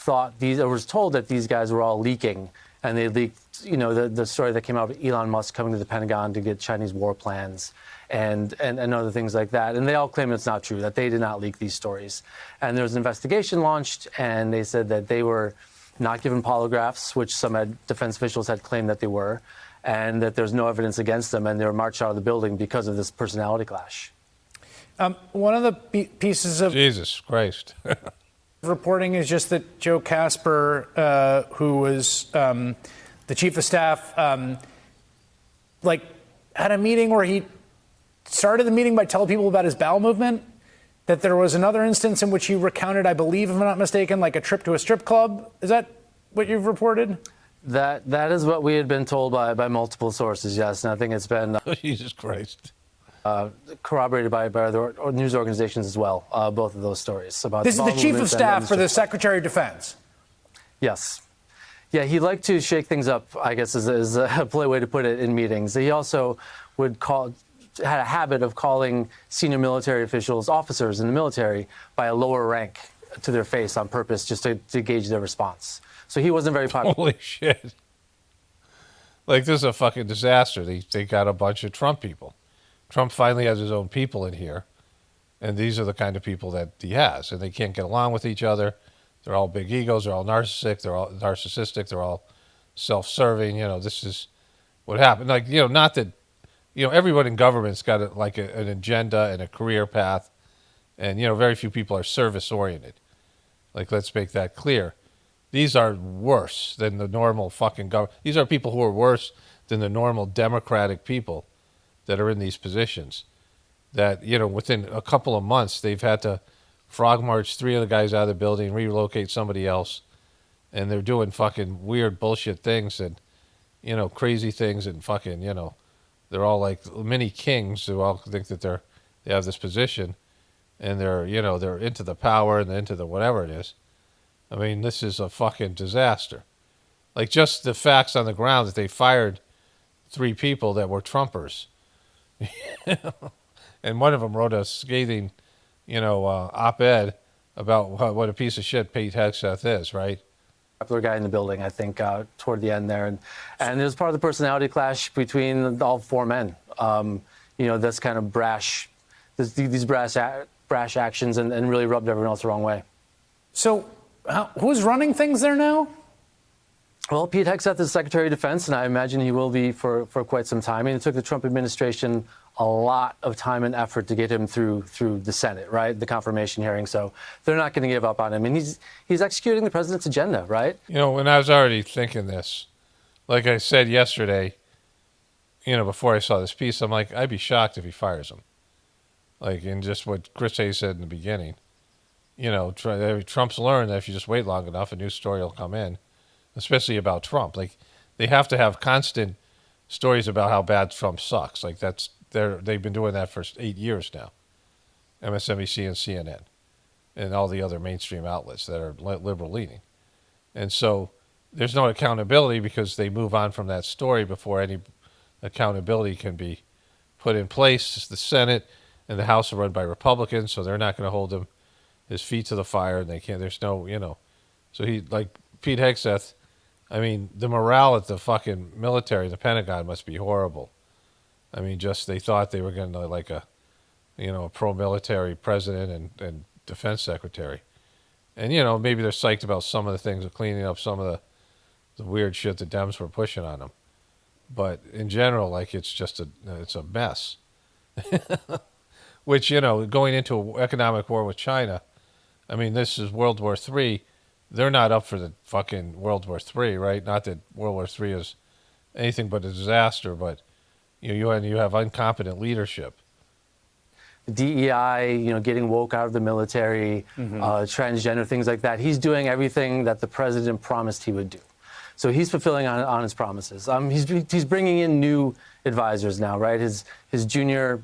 was told that these guys were all leaking, and they leaked, the story that came out of Elon Musk coming to the Pentagon to get Chinese war plans and other things like that. And they all claim it's not true, that they did not leak these stories. And there was an investigation launched, and they said that they were not given polygraphs, which some defense officials had claimed that they were, and that there's no evidence against them, and they were marched out of the building because of this personality clash. One of the pieces of Jesus Christ reporting is just that Joe Casper, who was the chief of staff, had a meeting where he started the meeting by telling people about his bowel movement. That there was another instance in which he recounted, I believe, if I'm not mistaken, like a trip to a strip club. Is that what you've reported? That is what we had been told by multiple sources, yes, and I think it's been Jesus Christ. corroborated by other news organizations as well, both of those stories. About This is the chief of movements and staff for the Mr. Trump. Secretary of Defense. Yes. Yeah, he liked to shake things up, I guess is a polite way to put it, in meetings. He also had a habit of calling senior military officials, officers in the military, by a lower rank to their face on purpose, just to gauge their response. So he wasn't very popular. Holy shit. Like, this is a fucking disaster. They got a bunch of Trump people. Trump finally has his own people in here, and these are the kind of people that he has, and they can't get along with each other. They're all big egos. They're all narcissistic. They're all self-serving. This is what happened. Like, not that, everyone in government's got an agenda and a career path, and, very few people are service-oriented. Like, let's make that clear. These are worse than the normal fucking government. These are people who are worse than the normal democratic people that are in these positions. That, within a couple of months, they've had to frog march 3 of the guys out of the building, relocate somebody else, and they're doing fucking weird bullshit things and, crazy things and fucking, they're all like mini kings who all think that they have this position, and they're into the power and into the whatever it is. I mean, this is a fucking disaster. Like, just the facts on the ground that they fired 3 people that were Trumpers. And one of them wrote a scathing, op-ed about what a piece of shit Pete Hegseth is, right? Popular guy in the building, I think, toward the end there. And it was part of the personality clash between all 4 men. This kind of brash actions and really rubbed everyone else the wrong way. So who's running things there now? Well, Pete Hegseth is Secretary of Defense, and I imagine he will be for quite some time. I mean, it took the Trump administration a lot of time and effort to get him through the Senate, right? The confirmation hearing. So they're not going to give up on him. And he's executing the president's agenda, right? When I was already thinking this, like I said yesterday, before I saw this piece, I'm like, I'd be shocked if he fires him. Like, in just what Chris Hayes said in the beginning. Trump's learned that if you just wait long enough, a new story will come in, especially about Trump. Like, they have to have constant stories about how bad Trump sucks. Like, they've been doing that for 8 years now. MSNBC and CNN and all the other mainstream outlets that are liberal leaning. And so there's no accountability because they move on from that story before any accountability can be put in place. The Senate and the House are run by Republicans, so they're not going to hold his feet to the fire, and they can't. There's no, So he, like Pete Hegseth, I mean, the morale at the fucking military, the Pentagon, must be horrible. I mean, just they thought they were going to like a pro-military president and defense secretary, and maybe they're psyched about some of the things of cleaning up some of the weird shit the Dems were pushing on them. But in general, like, it's just it's a mess. Which, going into an economic war with China, I mean, this is World War III. They're not up for the fucking World War III, right? Not that World War III is anything but a disaster, but you have incompetent leadership. DEI, getting woke out of the military, transgender, things like that. He's doing everything that the president promised he would do. So he's fulfilling on his promises. He's bringing in new advisors now, right? His junior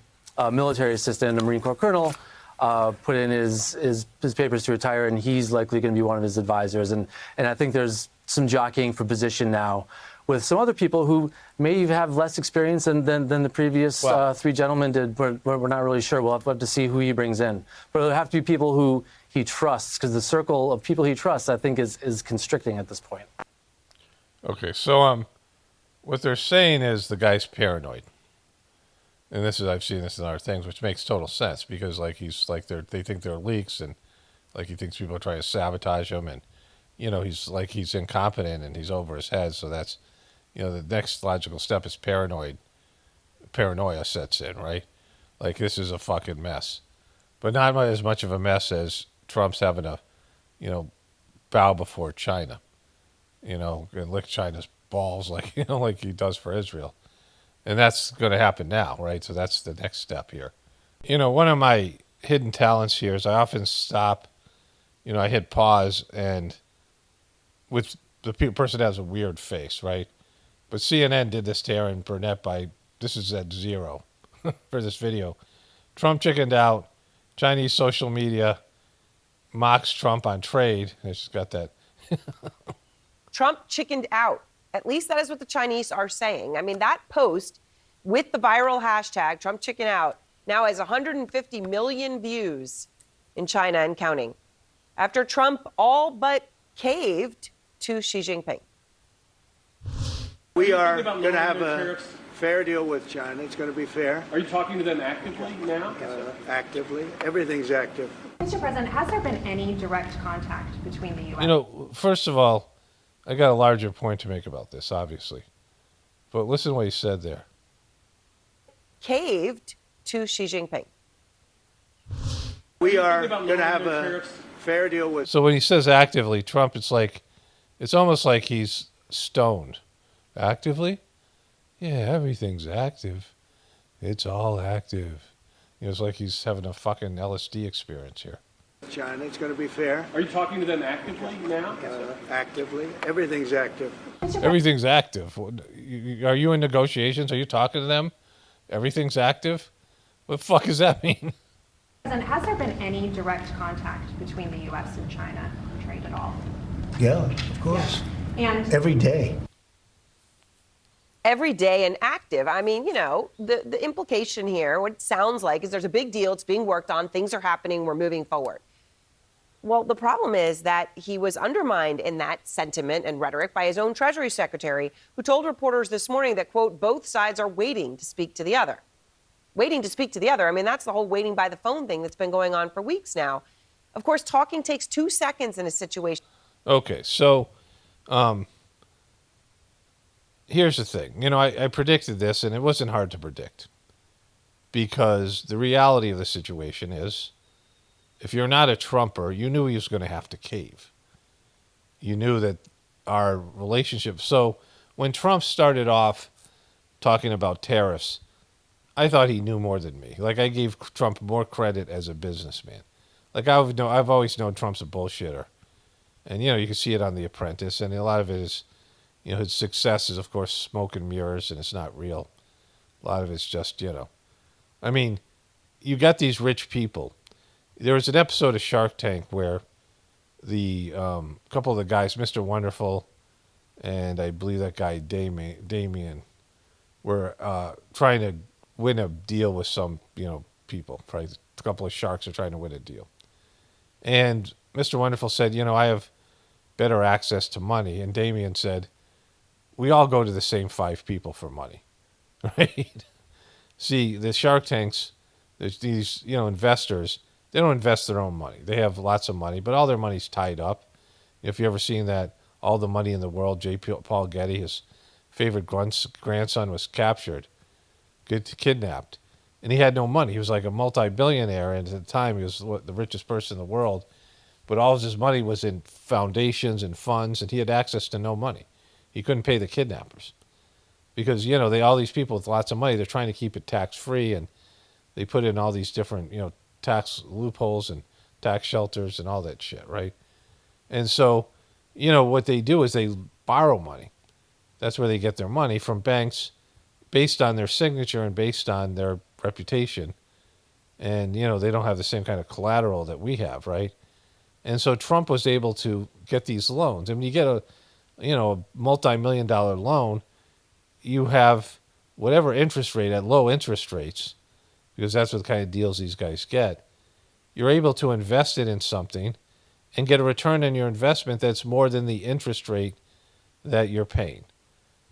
military assistant, a Marine Corps colonel, put in his papers to retire, and he's likely going to be one of his advisors. And I think there's some jockeying for position now with some other people who may have less experience than the previous 3 gentlemen did. We're not really sure. We'll have to see who he brings in. But it'll have to be people who he trusts, because the circle of people he trusts, I think, is constricting at this point. Okay, so what they're saying is the guy's paranoid. And I've seen this in other things, which makes total sense because they think they're leaks, and like he thinks people are trying to sabotage him, and he's incompetent and he's over his head. So that's the next logical step is paranoia sets in, right? Like, this is a fucking mess, but not as much of a mess as Trump's having to bow before China, and lick China's balls like he does for Israel. And that's going to happen now, right? So that's the next step here. One of my hidden talents here is I often stop, I hit pause, and with person has a weird face, right? But CNN did this to Aaron Burnett this is at 0 for this video. Trump chickened out. Chinese social media mocks Trump on trade. I just got that. Trump chickened out. At least that is what the Chinese are saying. I mean, that post with the viral hashtag Trump chicken out now has 150 million views in China and counting, after Trump all but caved to Xi Jinping. We are going to have a fair deal with China. It's going to be fair. Are you talking to them actively now? Actively. Everything's active. Mr. President, has there been any direct contact between the U.S.? You know, first of all, I got a larger point to make about this, obviously. But listen to what he said there. Caved to Xi Jinping. We are going to have a fair deal with. So when he says actively, Trump, it's almost like he's stoned. Actively? Yeah, everything's active. It's all active. You know, it's like he's having a fucking LSD experience here. China, it's going to be fair. Are you talking to them actively now? Actively. Everything's active. Everything's active. Are you in negotiations? Are you talking to them? Everything's active? What the fuck does that mean? President, has there been any direct contact between the U.S. and China on trade at all? Yeah, of course. And Every day. Every day and active. I mean, you know, the implication here, what it sounds like, is there's a big deal. It's being worked on. Things are happening. We're moving forward. Well, the problem is that he was undermined in that sentiment and rhetoric by his own Treasury Secretary, who told reporters this morning that, quote, both sides are waiting to speak to the other. Waiting to speak to the other. I mean, that's the whole waiting by the phone thing that's been going on for weeks now. Of course, talking takes 2 seconds in a situation. Okay, so here's the thing. You know, I predicted this, and it wasn't hard to predict. Because the reality of the situation is, if you're not a Trumper, you knew he was going to have to cave. You knew that our relationship... So when Trump started off talking about tariffs, I thought he knew more than me. Like, I gave Trump more credit as a businessman. Like, I've always known Trump's a bullshitter. And, you know, you can see it on The Apprentice, and a lot of it is, you know, his success is, of course, smoke and mirrors, and it's not real. A lot of it's just, you know. I mean, you got these rich people. There was an episode of Shark Tank where the couple of the guys, Mr. Wonderful, and I believe that guy Damien, were trying to win a deal with some, you know, people. Probably a couple of sharks are trying to win a deal. And Mr. Wonderful said, you know, I have better access to money. And Damien said, we all go to the same 5 people for money, right? See, the Shark Tanks, there's these, you know, investors. They don't invest their own money. They have lots of money, but all their money's tied up. If you ever seen that, All the Money in the World, Paul Getty, his favorite grandson was captured, kidnapped, and he had no money. He was like a multi-billionaire, and at the time he was the richest person in the world, but all of his money was in foundations and funds, and he had access to no money. He couldn't pay the kidnappers because, you know, all these people with lots of money, they're trying to keep it tax-free, and they put in all these different, you know, tax loopholes and tax shelters and all that shit, right? And so, you know, what they do is they borrow money. That's where they get their money from banks based on their signature and based on their reputation. And, you know, they don't have the same kind of collateral that we have, right? And so Trump was able to get these loans. I mean, you get a multi-million-dollar loan, you have whatever interest rate at low interest rates, because that's what the kind of deals these guys get, you're able to invest it in something and get a return on your investment that's more than the interest rate that you're paying.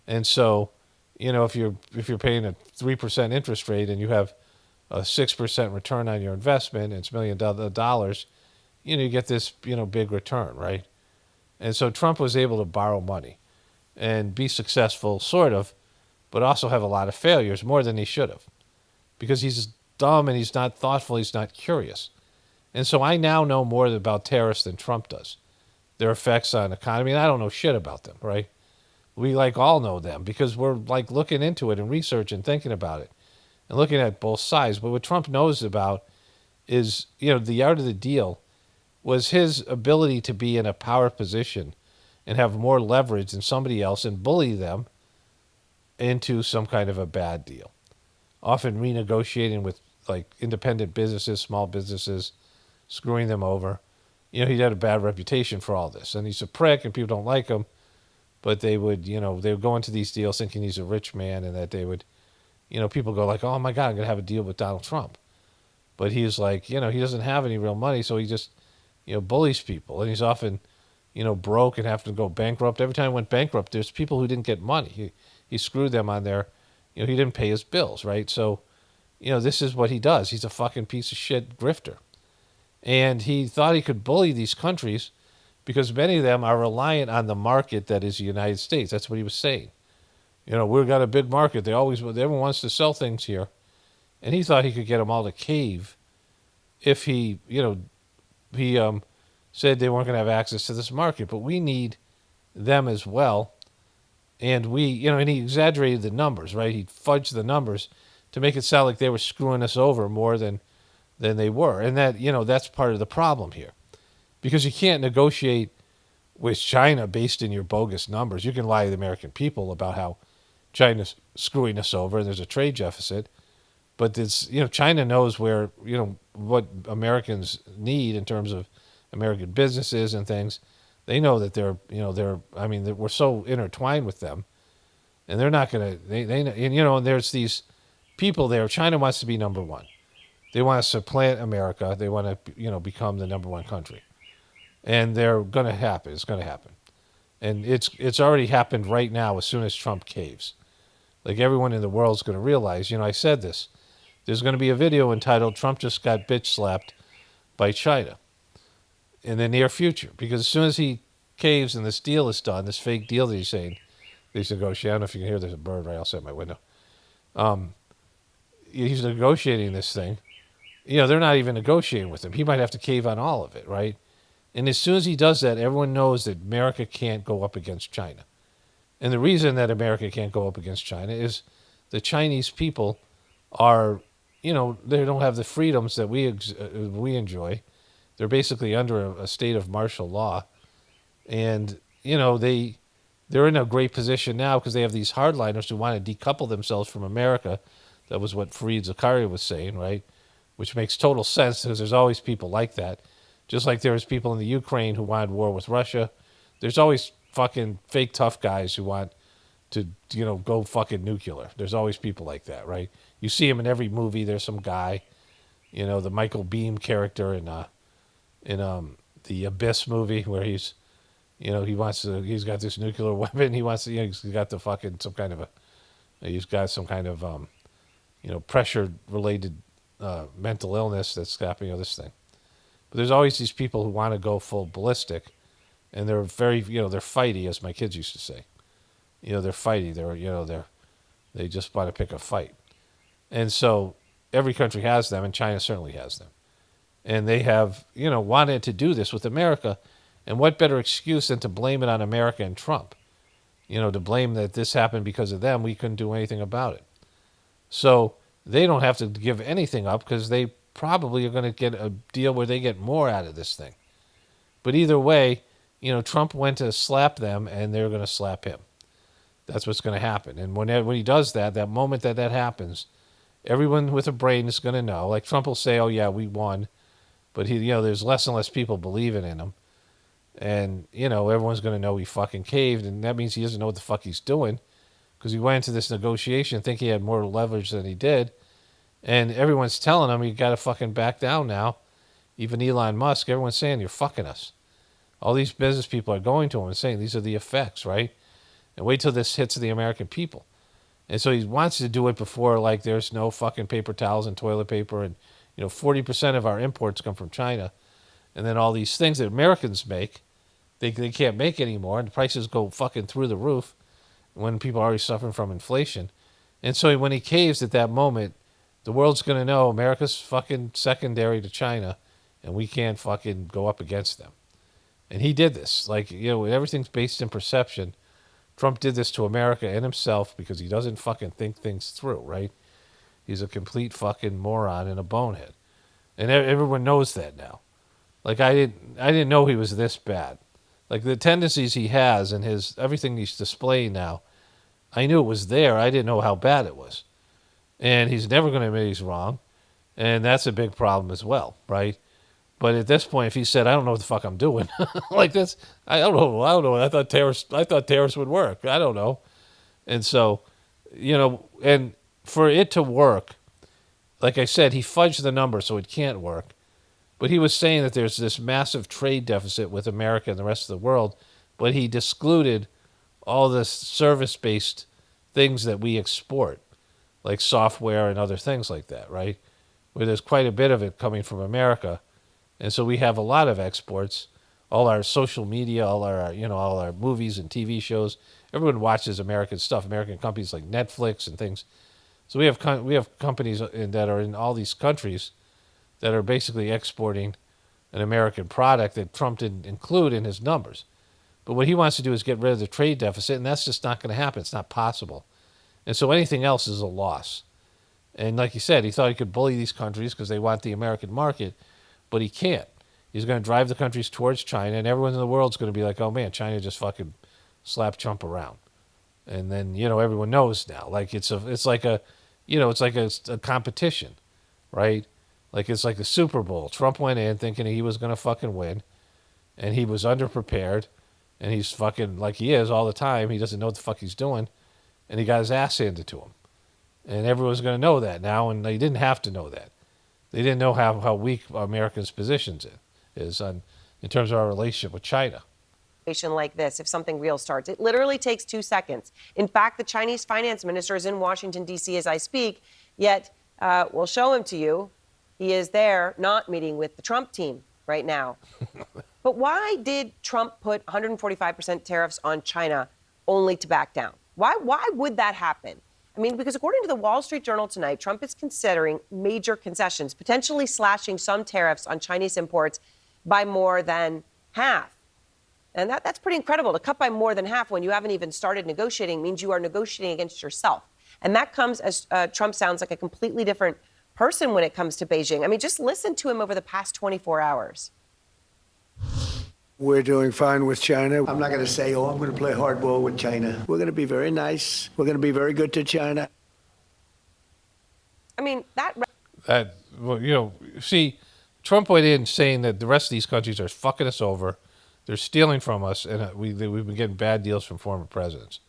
And so, you know, if you're paying a 3% interest rate and you have a 6% return on your investment, and it's $1 million, you know, you get this, you know, big return, right? And so Trump was able to borrow money and be successful, sort of, but also have a lot of failures, more than he should have, because he's dumb and he's not thoughtful, he's not curious. And so I now know more about tariffs than Trump does, their effects on economy, and I don't know shit about them, right? We like all know them because we're like looking into it and research and thinking about it and looking at both sides. But what Trump knows about is, you know, the art of the deal was his ability to be in a power position and have more leverage than somebody else and bully them into some kind of a bad deal. Often renegotiating with like independent businesses, small businesses, screwing them over. He had a bad reputation for all this. And he's a prick and people don't like him. But they would go into these deals thinking he's a rich man and that they would, people go like, oh my God, I'm going to have a deal with Donald Trump. But he's like, he doesn't have any real money. So he just, bullies people. And he's often, broke and have to go bankrupt. Every time he went bankrupt, there's people who didn't get money. He screwed them on their, he didn't pay his bills, right? So, this is what he does. He's a fucking piece of shit grifter. And he thought he could bully these countries because many of them are reliant on the market that is the United States. That's what he was saying. We've got a big market. Everyone wants to sell things here. And he thought he could get them all to cave if he said they weren't going to have access to this market. But we need them as well. And and he exaggerated the numbers, right? He fudged the numbers to make it sound like they were screwing us over more than they were. And that's part of the problem here. Because you can't negotiate with China based in your bogus numbers. You can lie to the American people about how China's screwing us over and there's a trade deficit. But China knows where, what Americans need in terms of American businesses and things. They know that we're so intertwined with them. And they're not going to, and there's these people there. China wants to be number one. They want to supplant America. They want to, become the number one country. And they're going to happen. It's going to happen. And it's already happened right now as soon as Trump caves. Like everyone in the world is going to realize, I said this. There's going to be a video entitled Trump just got bitch slapped by China in the near future. Because as soon as he caves and this deal is done, this fake deal that he's saying, he's negotiating. I don't know if you can hear there's a bird right outside my window. He's negotiating this thing. They're not even negotiating with him. He might have to cave on all of it, right? And as soon as he does that, everyone knows that America can't go up against China. And the reason that America can't go up against China is the Chinese people are, they don't have the freedoms that we enjoy. They're basically under a state of martial law. And, they're in a great position now because they have these hardliners who want to decouple themselves from America. That was what Fareed Zakaria was saying, right? Which makes total sense because there's always people like that. Just like there was people in the Ukraine who wanted war with Russia. There's always fucking fake tough guys who want to, go fucking nuclear. There's always people like that, right? You see him in every movie. There's some guy, the Michael Biehn character in the Abyss movie where he's, he's got this nuclear weapon. He wants to, he's got the fucking he's got some kind of, pressure related mental illness that's stopping this thing. But there's always these people who want to go full ballistic, and they're very, they're fighty, as my kids used to say. They're fighty. They just want to pick a fight. And so every country has them, and China certainly has them. And they have, wanted to do this with America. And what better excuse than to blame it on America and Trump? To blame that this happened because of them, we couldn't do anything about it. So they don't have to give anything up because they probably are going to get a deal where they get more out of this thing. But either way, Trump went to slap them and they're going to slap him. That's what's going to happen. And when he does that moment that happens, everyone with a brain is going to know. Like Trump will say, oh yeah, we won. But there's less and less people believing in him. And, everyone's going to know he fucking caved. And that means he doesn't know what the fuck he's doing. Because he went into this negotiation thinking he had more leverage than he did. And everyone's telling him, you got to fucking back down now. Even Elon Musk, everyone's saying, you're fucking us. All these business people are going to him and saying, these are the effects, right? And wait till this hits the American people. And so he wants to do it before, like, there's no fucking paper towels and toilet paper. And, 40% of our imports come from China. And then all these things that Americans make, they can't make anymore. And the prices go fucking through the roof when people are already suffering from inflation. And so when he caves at that moment, the world's going to know America's fucking secondary to China, and we can't fucking go up against them. And he did this. Like, everything's based in perception. Trump did this to America and himself because he doesn't fucking think things through, right? He's a complete fucking moron and a bonehead. And everyone knows that now. Like, I didn't know he was this bad. Like the tendencies he has and his everything he's displaying now, I knew it was there. I didn't know how bad it was. And he's never going to admit he's wrong. And that's a big problem as well, right? But at this point, if he said, "I don't know what the fuck I'm doing," like this, I don't know. I thought tariffs would work. I don't know. And so, and for it to work, like I said, he fudged the number so it can't work. But he was saying that there's this massive trade deficit with America and the rest of the world, but he excluded all the service-based things that we export, like software and other things like that, right? Where there's quite a bit of it coming from America. And so we have a lot of exports, all our social media, all our movies and TV shows. Everyone watches American stuff, American companies like Netflix and things. So we have companies that are in all these countries that are basically exporting an American product that Trump didn't include in his numbers. But what he wants to do is get rid of the trade deficit, and that's just not going to happen. It's not possible. And so anything else is a loss. And like he said, he thought he could bully these countries because they want the American market, but he can't. He's going to drive the countries towards China, and everyone in the world's going to be like, "Oh man, China just fucking slapped Trump around." And then everyone knows now. Like it's like a competition, right? Like it's like the Super Bowl. Trump went in thinking he was going to fucking win, and he was underprepared, and he's fucking like he is all the time. He doesn't know what the fuck he's doing, and he got his ass handed to him. And everyone's going to know that now, and they didn't have to know that. They didn't know how weak America's position is in terms of our relationship with China. Like this, if something real starts, it literally takes 2 seconds. In fact, the Chinese finance minister is in Washington, D.C. as I speak, yet we'll show him to you. He is there not meeting with the Trump team right now. But why did Trump put 145% tariffs on China only to back down? Why would that happen? I mean, because according to the Wall Street Journal tonight, Trump is considering major concessions, potentially slashing some tariffs on Chinese imports by more than half. And that's pretty incredible. To cut by more than half when you haven't even started negotiating means you are negotiating against yourself. And that comes as Trump sounds like a completely different person when it comes to Beijing. I mean, just listen to him over the past 24 hours. We're doing fine with China. I'm not going to say, I'm going to play hardball with China. We're going to be very nice. We're going to be very good to China. I mean, see, Trump went in saying that the rest of these countries are fucking us over. They're stealing from us, and we've been getting bad deals from former presidents.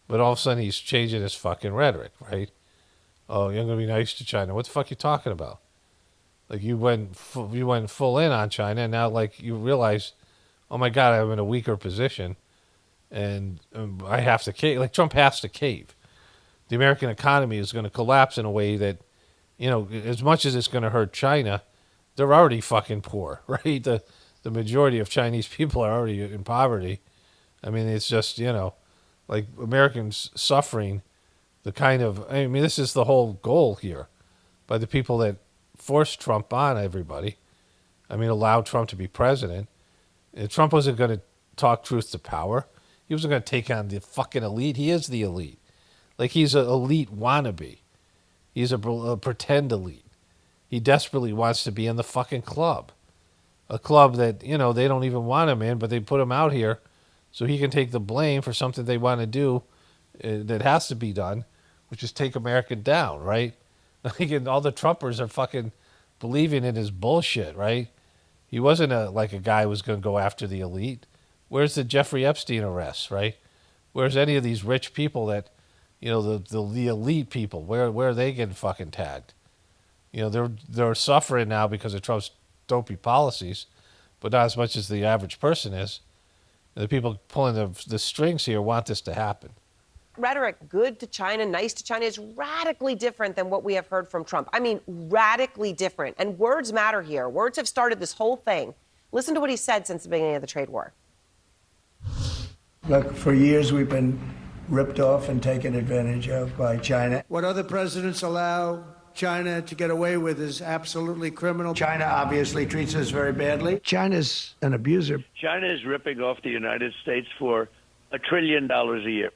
But all of a sudden, he's changing his fucking rhetoric, right? Oh, you're going to be nice to China. What the fuck are you talking about? Like, you went full in on China, and now, like, you realize, oh, my God, I'm in a weaker position, and I have to cave. Like, Trump has to cave. The American economy is going to collapse in a way that, as much as it's going to hurt China, they're already fucking poor, right? The majority of Chinese people are already in poverty. I mean, it's just, like Americans suffering this is the whole goal here by the people that forced Trump on everybody. I mean, allowed Trump to be president. And Trump wasn't going to talk truth to power. He wasn't going to take on the fucking elite. He is the elite. Like, he's an elite wannabe. He's a pretend elite. He desperately wants to be in the fucking club. A club that, they don't even want him in, but they put him out here so he can take the blame for something they want to do that has to be done, which is take America down, right? Like, all the Trumpers are fucking believing in his bullshit, right? He wasn't a guy who was going to go after the elite. Where's the Jeffrey Epstein arrests, right? Where's any of these rich people that, the elite people, where are they getting fucking tagged? They're suffering now because of Trump's dopey policies, but not as much as the average person is. And the people pulling the strings here want this to happen. Rhetoric, good to China, nice to China, is radically different than what we have heard from Trump. I mean, radically different. And words matter here. Words have started this whole thing. Listen to what he said since the beginning of the trade war. Look, for years we've been ripped off and taken advantage of by China. What other presidents allow China to get away with is absolutely criminal. China obviously treats us very badly. China's an abuser. China is ripping off the United States for $1 trillion a year.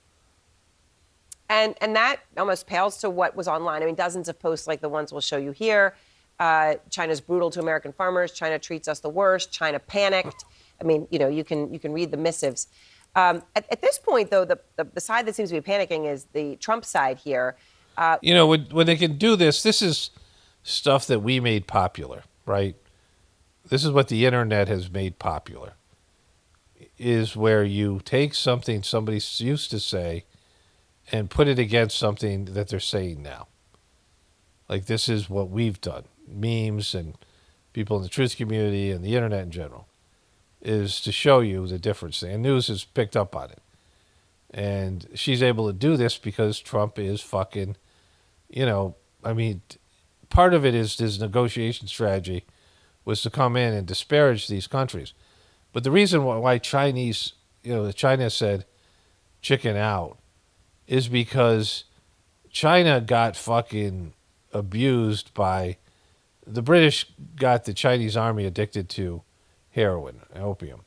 And that almost pales to what was online. I mean, dozens of posts like the ones we'll show you here. China's brutal to American farmers. China treats us the worst. China panicked. I mean, you can read the missives. At this point, though, the side that seems to be panicking is the Trump side here. When they can do this, this is stuff that we made popular, right? This is what the internet has made popular, is where you take something somebody used to say and put it against something that they're saying now. Like, this is what we've done. Memes and people in the truth community and the internet in general is to show you the difference. And news has picked up on it. And she's able to do this because Trump is fucking, part of it is his negotiation strategy was to come in and disparage these countries. But the reason why China said chicken out is because China got fucking abused by the British. Got the Chinese army addicted to heroin, opium,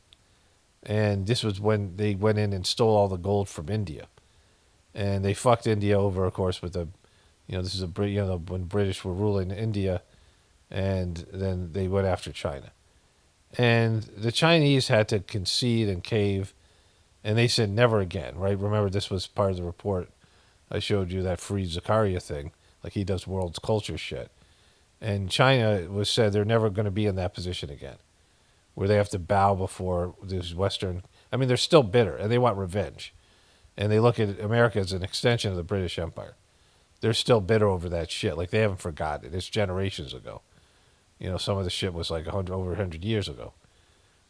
and this was when they went in and stole all the gold from India, and they fucked India over, of course, with this is when British were ruling India, and then they went after China, and the Chinese had to concede and cave, and they said never again, right? Remember, this was part of the report I showed you, that Fareed Zakaria thing, like he does world's culture shit. And China was said they're never going to be in that position again, where they have to bow before this Western. I mean, they're still bitter, and they want revenge. And they look at America as an extension of the British Empire. They're still bitter over that shit. Like, they haven't forgotten it. It's generations ago. Some of the shit was like over 100 years ago.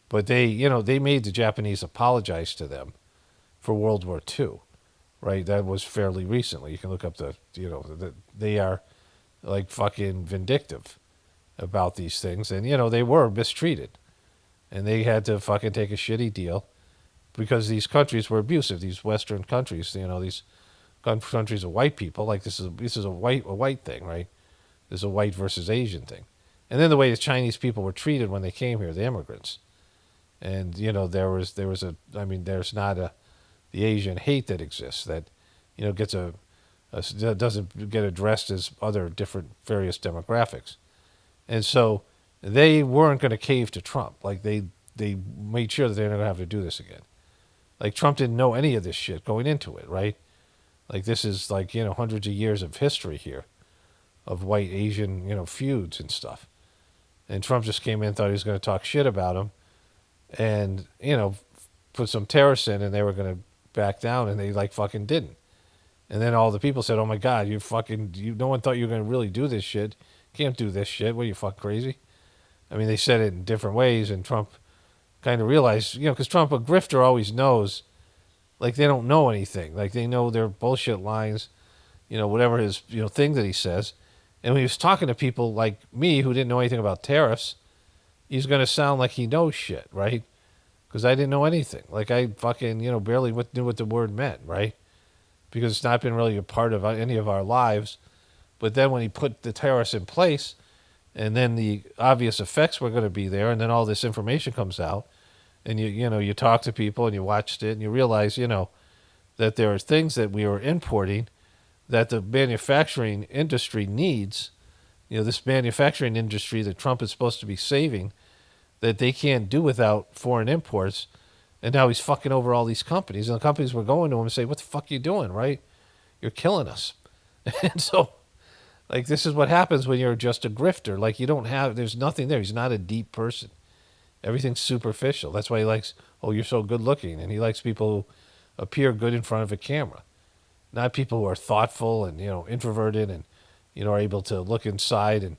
But they made the Japanese apologize to them for World War II. Right, that was fairly recently. You can look up they are like fucking vindictive about these things, and they were mistreated, and they had to fucking take a shitty deal because these countries were abusive. These Western countries, these countries of white people. Like, this is a white thing, right? This is a white versus Asian thing, and then the way the Chinese people were treated when they came here, the immigrants, and there's not the Asian hate that exists that, gets doesn't get addressed as other different various demographics. And so they weren't going to cave to Trump. Like, they made sure that they're not going to have to do this again. Like, Trump didn't know any of this shit going into it, right? Like, this is like, hundreds of years of history here of white Asian, feuds and stuff. And Trump just came in, thought he was going to talk shit about him and, put some tariffs in, and they were going to back down, and they like fucking didn't. And then all the people said, "Oh my God, no one thought you were going to really do this shit. Can't do this shit. What, are you fucking crazy?" I mean, they said it in different ways, and Trump kind of realized, because Trump, a grifter, always knows, like, they don't know anything. Like, they know their bullshit lines, whatever his, thing that he says. And when he was talking to people like me who didn't know anything about tariffs, he's going to sound like he knows shit, right? Because I didn't know anything. Like, I fucking, barely knew what the word meant, right? Because it's not been really a part of any of our lives. But then when he put the tariffs in place, and then the obvious effects were going to be there, and then all this information comes out, and you talk to people, and you watched it, and you realize, that there are things that we are importing that the manufacturing industry needs, this manufacturing industry that Trump is supposed to be saving, that they can't do without foreign imports. And now he's fucking over all these companies. And the companies were going to him and say, "What the fuck are you doing, right? You're killing us." And so, like, this is what happens when you're just a grifter. Like, there's nothing there. He's not a deep person. Everything's superficial. That's why he likes, "Oh, you're so good looking." And he likes people who appear good in front of a camera. Not people who are thoughtful and, introverted and, are able to look inside and,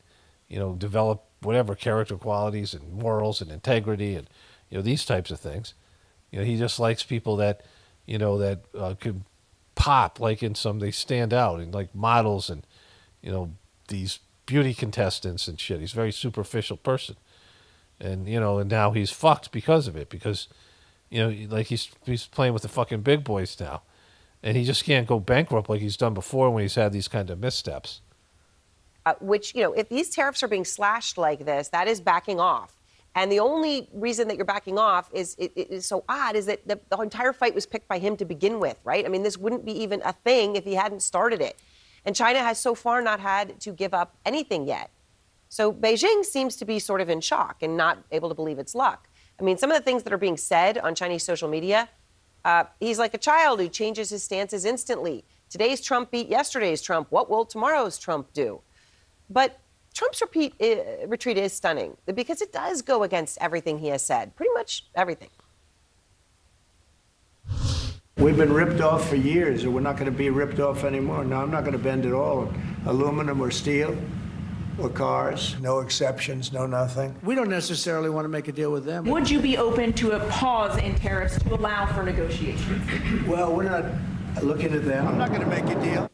develop whatever character qualities and morals and integrity and, these types of things. He just likes people that, could pop, like they stand out, and like models and, these beauty contestants and shit. He's a very superficial person. And, and now he's fucked because of it, because, like he's playing with the fucking big boys now. And he just can't go bankrupt like he's done before when he's had these kind of missteps. Which, if these tariffs are being slashed like this, that is backing off. And the only reason that you're backing off is it is so odd is that the entire fight was picked by him to begin with, right? I mean, this wouldn't be even a thing if he hadn't started it. And China has so far not had to give up anything yet. So Beijing seems to be sort of in shock and not able to believe its luck. I mean, some of the things that are being said on Chinese social media, he's like a child who changes his stances instantly. Today's Trump beat yesterday's Trump. What will tomorrow's Trump do? But Trump's retreat is stunning because it does go against everything he has said, pretty much everything. We've been ripped off for years, and we're not going to be ripped off anymore. No, I'm not going to bend at all. Aluminum or steel or cars. No exceptions, no nothing. We don't necessarily want to make a deal with them. Would you be open to a pause in tariffs to allow for negotiations? Well, we're not looking at them. I'm not going to make a deal.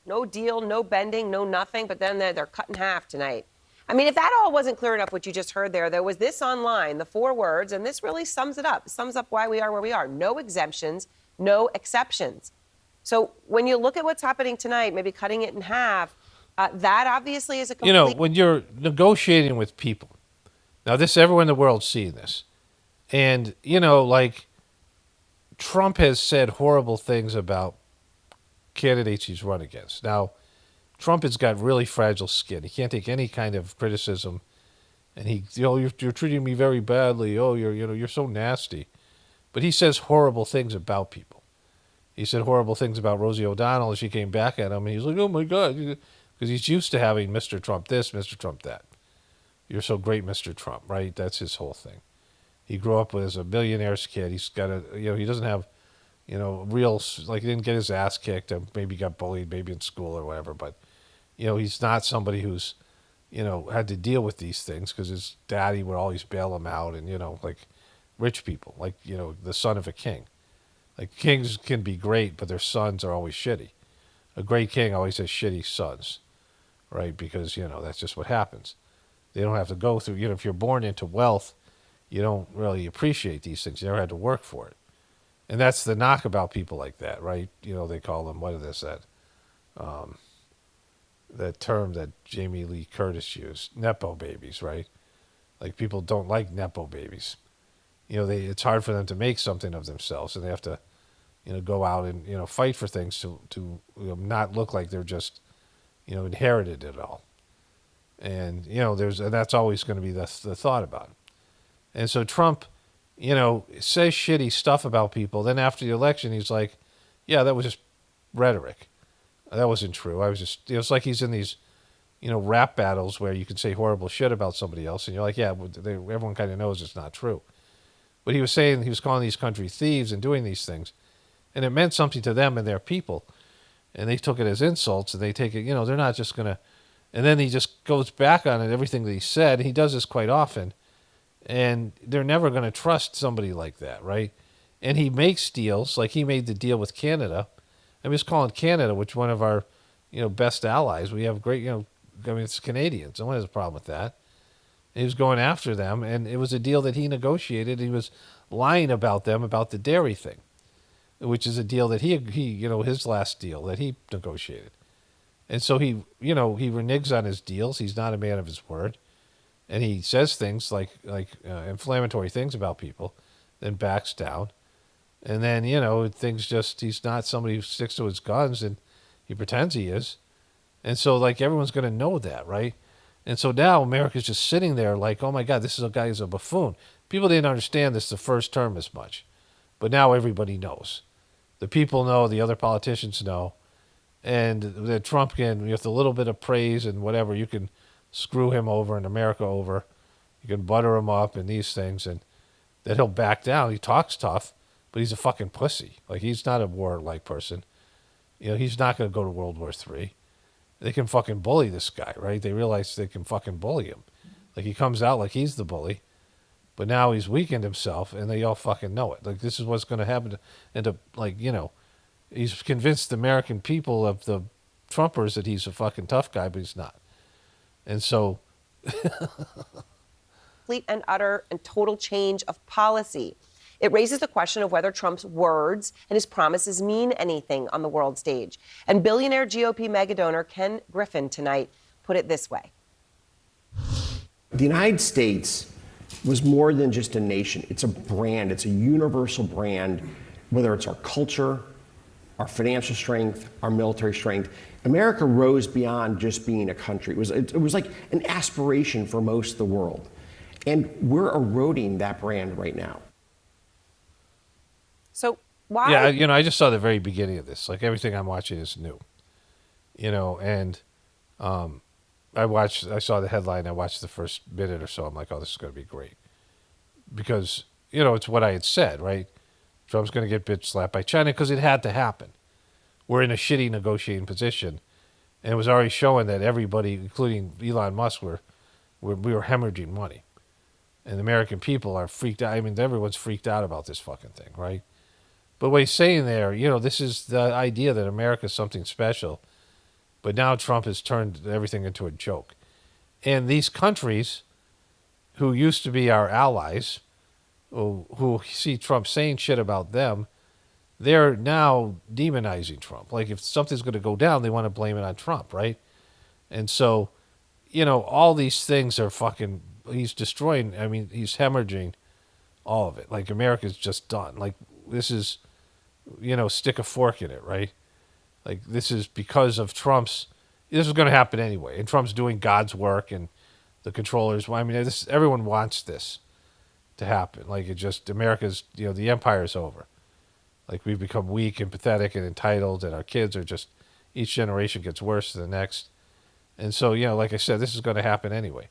No deal, no bending, no nothing, but then they're cut in half tonight. I mean, if that all wasn't clear enough, what you just heard there was this online, the 4 words, and this really sums it up. It sums up why we are where we are. No exemptions, no exceptions. So when you look at what's happening tonight, maybe cutting it in half, that obviously is a complete... You know, when you're negotiating with people, now everyone in the world's seeing this. And, you know, like, Trump has said horrible things about candidates he's run against. Now, Trump has got really fragile skin. He can't take any kind of criticism, and you're treating me very badly. Oh, you're so nasty. But he says horrible things about people. He said horrible things about Rosie O'Donnell, and she came back at him, and he's like, oh my God, because he's used to having Mr. Trump this, Mr. Trump that. You're so great, Mr. Trump, right? That's his whole thing. He grew up as a millionaire's kid. He's got he doesn't have, real, like, he didn't get his ass kicked, or maybe got bullied, maybe in school or whatever, but he's not somebody who's, had to deal with these things because his daddy would always bail him out. And, like rich people, like, the son of a king. Like, kings can be great, but their sons are always shitty. A great king always has shitty sons, right? Because, that's just what happens. They don't have to go through, if you're born into wealth, you don't really appreciate these things. You never had to work for it. And that's the knock about people like that, right? They call them, what is that? That term that Jamie Lee Curtis used, Nepo babies, right? Like, people don't like Nepo babies. It's hard for them to make something of themselves, and they have to, go out and, fight for things to not look like they're just, inherited it all. And, and that's always going to be the thought about it. And so Trump, says shitty stuff about people. Then after the election, he's like, yeah, that was just rhetoric. That wasn't true. I was just, it's like he's in these, rap battles where you can say horrible shit about somebody else. And you're like, yeah, everyone kind of knows it's not true. But he was saying, he was calling these country thieves and doing these things. And it meant something to them and their people. And they took it as insults, and they take it, they're not just going to, and then he just goes back on it, everything that he said. He does this quite often. And they're never going to trust somebody like that, right? And he makes deals, like he made the deal with Canada. I'm just calling Canada, which one of our, best allies. We have great, it's Canadians. No one has a problem with that. And he was going after them, and it was a deal that he negotiated. He was lying about them, about the dairy thing, which is a deal that he his last deal that he negotiated. And so he reneges on his deals. He's not a man of his word. And he says things like inflammatory things about people, then backs down. And then, he's not somebody who sticks to his guns, and he pretends he is. And so, like, everyone's going to know that, right? And so now America's just sitting there like, oh my God, this is a guy who's a buffoon. People didn't understand this the first term as much. But now everybody knows. The people know, the other politicians know. And that Trump can, with a little bit of praise and whatever, you can screw him over and America over. You can butter him up and these things, and that he'll back down. He talks tough, but he's a fucking pussy. Like, he's not a war-like person. He's not going to go to World War III. They can fucking bully this guy, right? They realize they can fucking bully him. Like, he comes out like he's the bully, but now he's weakened himself, and they all fucking know it. Like, this is what's going to happen. He's convinced the American people of the Trumpers that he's a fucking tough guy, but he's not. And so... Complete and utter and total change of policy. It raises the question of whether Trump's words and his promises mean anything on the world stage. And billionaire GOP megadonor Ken Griffin tonight put it this way. The United States was more than just a nation. It's a brand. It's a universal brand, whether it's our culture, our financial strength, our military strength. America rose beyond just being a country. It was like an aspiration for most of the world. And we're eroding that brand right now. So why? Yeah, I just saw the very beginning of this. Like everything I'm watching is new. And I saw the headline. I watched the first minute or so. I'm like, oh, this is going to be great. Because, it's what I had said, right? Trump's going to get bitch slapped by China because it had to happen. We're in a shitty negotiating position. And it was already showing that everybody, including Elon Musk, we were hemorrhaging money. And the American people are freaked out. I mean, everyone's freaked out about this fucking thing, right? But what he's saying there, this is the idea that America's something special. But now Trump has turned everything into a joke. And these countries who used to be our allies, who see Trump saying shit about them, they're now demonizing Trump. Like if something's going to go down, they want to blame it on Trump, right? And so, all these things are fucking, he's destroying, he's hemorrhaging all of it. Like America's just done. Like this is, stick a fork in it, right? Like this is because of this is going to happen anyway. And Trump's doing God's work and the controllers. Everyone wants this to happen. Like America's, the empire's over. Like we've become weak and pathetic and entitled, and our kids are just, each generation gets worse than the next. And so, like I said, this is going to happen anyway.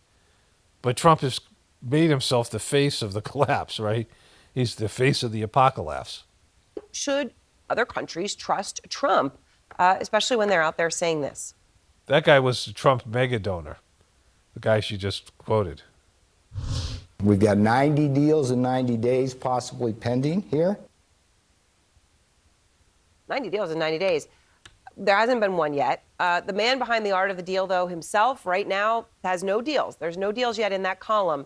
But Trump has made himself the face of the collapse, right? He's the face of the apocalypse. Should other countries trust Trump, especially when they're out there saying this? That guy was a Trump mega donor, the guy she just quoted. We've got 90 deals in 90 days possibly pending here. 90 deals in 90 days. There hasn't been one yet. The man behind the art of the deal, though, himself, right now, has no deals. There's no deals yet in that column.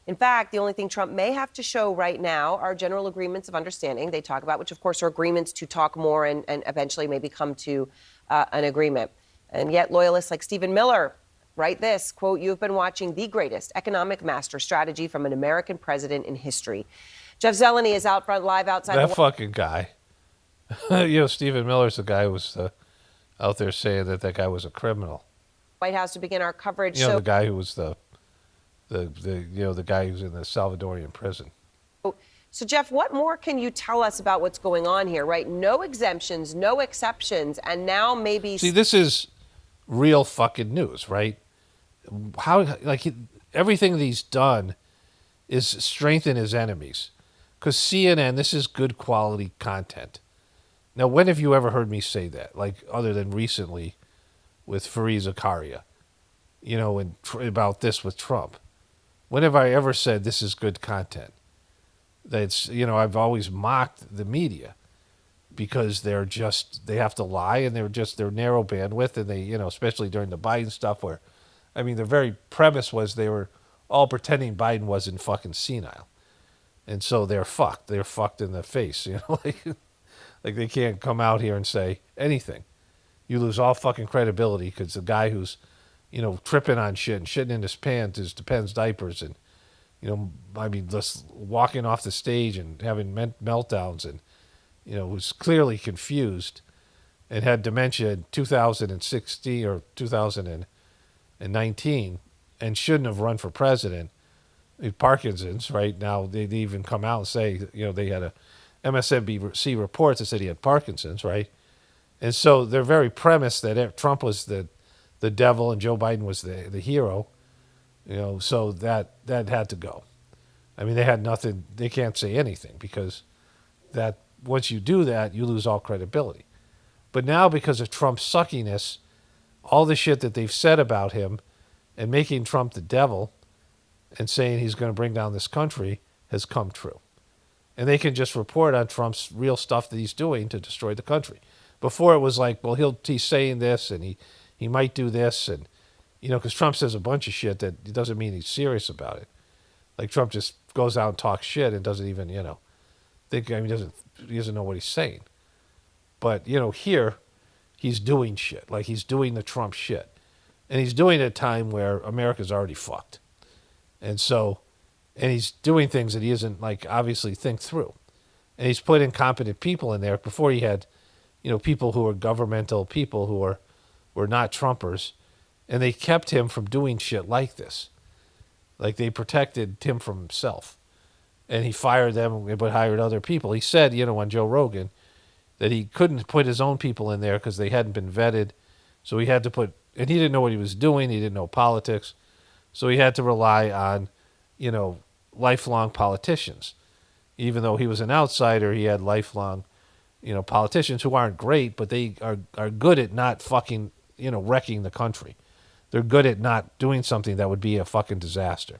In fact, the only thing Trump may have to show right now are general agreements of understanding they talk about, which, of course, are agreements to talk more and eventually maybe come to an agreement. And yet loyalists like Stephen Miller write this, quote, "You've been watching the greatest economic master strategy from an American president in history." Jeff Zeleny is out front live outside that fucking guy. Stephen Miller's the guy who was out there saying that guy was a criminal. White House to begin our coverage. The guy who was the guy who's in the Salvadorian prison. So, Jeff, what more can you tell us about what's going on here, right? No exemptions, no exceptions, and now maybe... See, this is real fucking news, right? Everything that he's done is strengthen his enemies. Because CNN, this is good quality content. Now, when have you ever heard me say that? Like, other than recently with Fareed Zakaria, and about this with Trump. When have I ever said this is good content? That's, I've always mocked the media because they have to lie and they're narrow bandwidth and they, especially during the Biden stuff where, the very premise was they were all pretending Biden wasn't fucking senile. And so they're fucked. They're fucked in the face, like they can't come out here and say anything. You lose all fucking credibility because the guy who's, tripping on shit and shitting in his pants, his Depends diapers, and, just walking off the stage and having meltdowns and, was clearly confused and had dementia in 2016 or 2019 and shouldn't have run for president. Parkinson's, right? Now they even come out and say, they had a MSNBC reports that said he had Parkinson's, right? And so their very premise that Trump was the devil and Joe Biden was the hero, so that had to go. They had nothing. They can't say anything because that once you do that, you lose all credibility. But now because of Trump's suckiness, all the shit that they've said about him and making Trump the devil and saying he's going to bring down this country has come true. And they can just report on Trump's real stuff that he's doing to destroy the country. Before it was like, well, he's saying this and he might do this. And, because Trump says a bunch of shit that it doesn't mean he's serious about it. Like Trump just goes out and talks shit and doesn't even, think, he doesn't know what he's saying. But, here he's doing shit. Like he's doing the Trump shit. And he's doing it at a time where America's already fucked. And so, and he's doing things that he isn't obviously think through. And he's put incompetent people in there. Before he had, people who were governmental people who were not Trumpers. And they kept him from doing shit like this. Like they protected him from himself. And he fired them but hired other people. He said, on Joe Rogan, that he couldn't put his own people in there because they hadn't been vetted. So he had to put, and he didn't know what he was doing. He didn't know politics. So he had to rely on, lifelong politicians. Even though he was an outsider, he had lifelong, politicians who aren't great, but they are good at not fucking, wrecking the country. They're good at not doing something that would be a fucking disaster.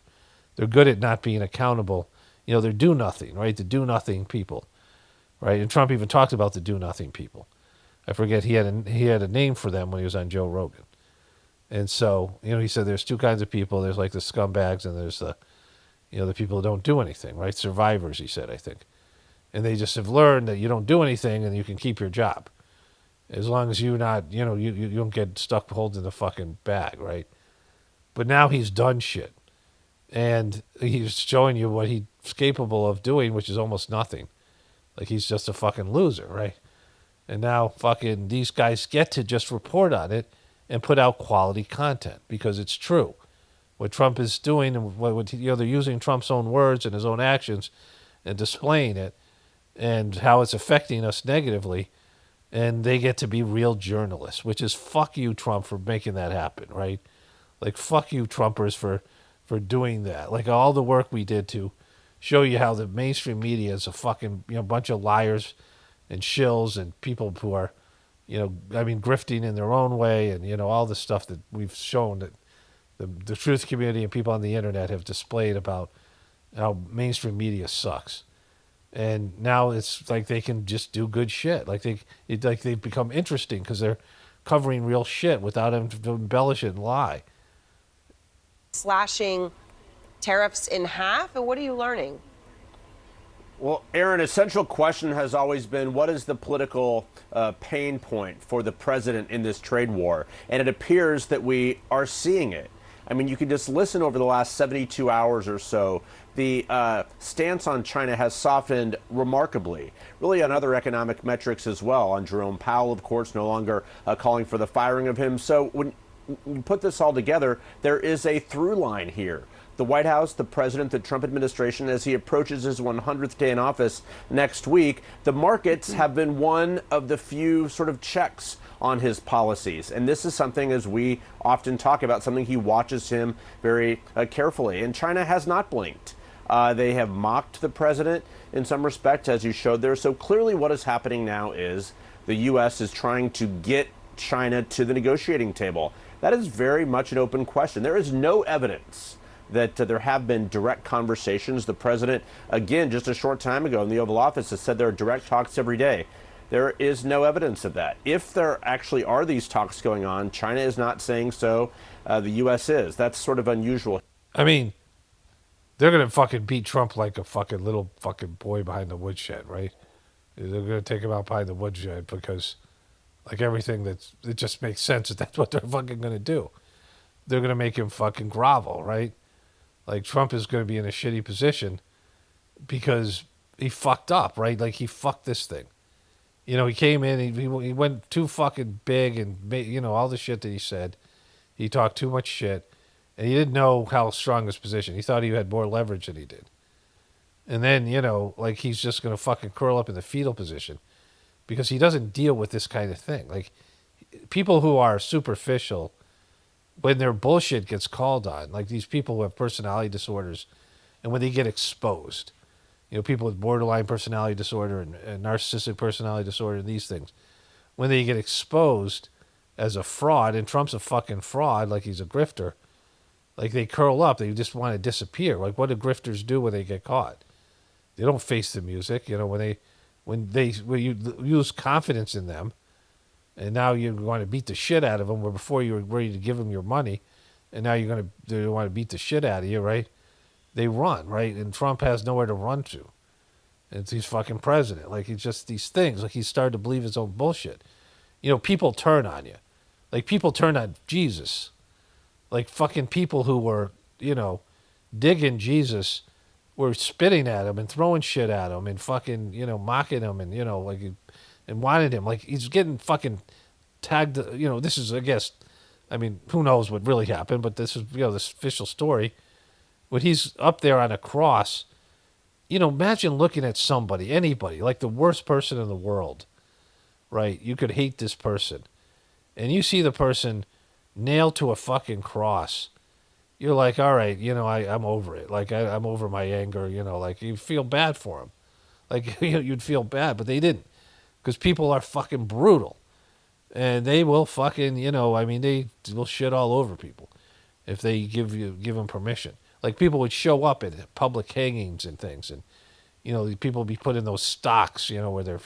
They're good at not being accountable. They're do-nothing, right? The do-nothing people, right? And Trump even talked about the do-nothing people. I forget, he had a name for them when he was on Joe Rogan. And so, he said there's two kinds of people. There's like the scumbags and there's the, the people who don't do anything, right? Survivors, he said, I think. And they just have learned that you don't do anything and you can keep your job. As long as you're not, you don't get stuck holding the fucking bag, right? But now he's done shit. And he's showing you what he's capable of doing, which is almost nothing. Like he's just a fucking loser, right? And now fucking these guys get to just report on it and put out quality content because it's true. What Trump is doing, and they're using Trump's own words and his own actions and displaying it and how it's affecting us negatively. And they get to be real journalists, which is fuck you, Trump, for making that happen, right? Like fuck you, Trumpers, for doing that. Like all the work we did to show you how the mainstream media is a fucking bunch of liars and shills and people who are, grifting in their own way and, all the stuff that we've shown that the truth community and people on the internet have displayed about how mainstream media sucks. And now it's like they can just do good shit. Like they've become interesting because they're covering real shit without them to embellish it and lie. Slashing tariffs in half, and what are you learning? Well, Aaron, a central question has always been, what is the political pain point for the president in this trade war? And it appears that we are seeing it. I mean, you can just listen over the last 72 hours or so. The stance on China has softened remarkably, really on other economic metrics as well. On Jerome Powell, of course, no longer calling for the firing of him. So when you put this all together, there is a through line here. The White House, the president, the Trump administration, as he approaches his 100th day in office next week, the markets have been one of the few sort of checks on his policies. And this is something, as we often talk about, something he watches him very carefully. And China has not blinked. They have mocked the president in some respect, as you showed there. So clearly what is happening now is the U.S. is trying to get China to the negotiating table. That is very much an open question. There is no evidence that there have been direct conversations. The president, again, just a short time ago in the Oval Office, has said there are direct talks every day. There is no evidence of that. If there actually are these talks going on, China is not saying so. The U.S. is. That's sort of unusual. I mean, they're going to fucking beat Trump like a fucking little fucking boy behind the woodshed, right? They're going to take him out behind the woodshed because, like everything it just makes sense that that's what they're fucking going to do. They're going to make him fucking grovel, right? Like Trump is going to be in a shitty position because he fucked up, right? Like he fucked this thing. He came in, he went too fucking big and made, all the shit that he said. He talked too much shit and he didn't know how strong his position. He thought he had more leverage than he did. And then, like he's just going to fucking curl up in the fetal position because he doesn't deal with this kind of thing. Like people who are superficial, when their bullshit gets called on, like these people who have personality disorders, and when they get exposed, people with borderline personality disorder and narcissistic personality disorder and these things, when they get exposed as a fraud, and Trump's a fucking fraud, like he's a grifter, like they curl up, they just want to disappear. Like what do grifters do when they get caught? They don't face the music, when you lose confidence in them, and now you want to beat the shit out of them, where before you were ready to give them your money, and now they want to beat the shit out of you, right? They run, right? And Trump has nowhere to run to. And he's fucking president. Like, it's just these things. Like, he started to believe his own bullshit. People turn on you. Like, people turn on Jesus. Like, fucking people who were, digging Jesus were spitting at him and throwing shit at him and fucking, mocking him and, and wanted him. Like, he's getting fucking tagged, this is, I guess, I mean, who knows what really happened, but this is, this official story. when he's up there on a cross, imagine looking at somebody, anybody, like the worst person in the world, right? You could hate this person. And you see the person nailed to a fucking cross. You're like, all right, I'm over it. Like, I'm over my anger, like you feel bad for him. Like, you'd feel bad, but they didn't. Because people are fucking brutal. And they will fucking, they will shit all over people if they give them permission. Like, people would show up at public hangings and things, and people would be put in those stocks, where their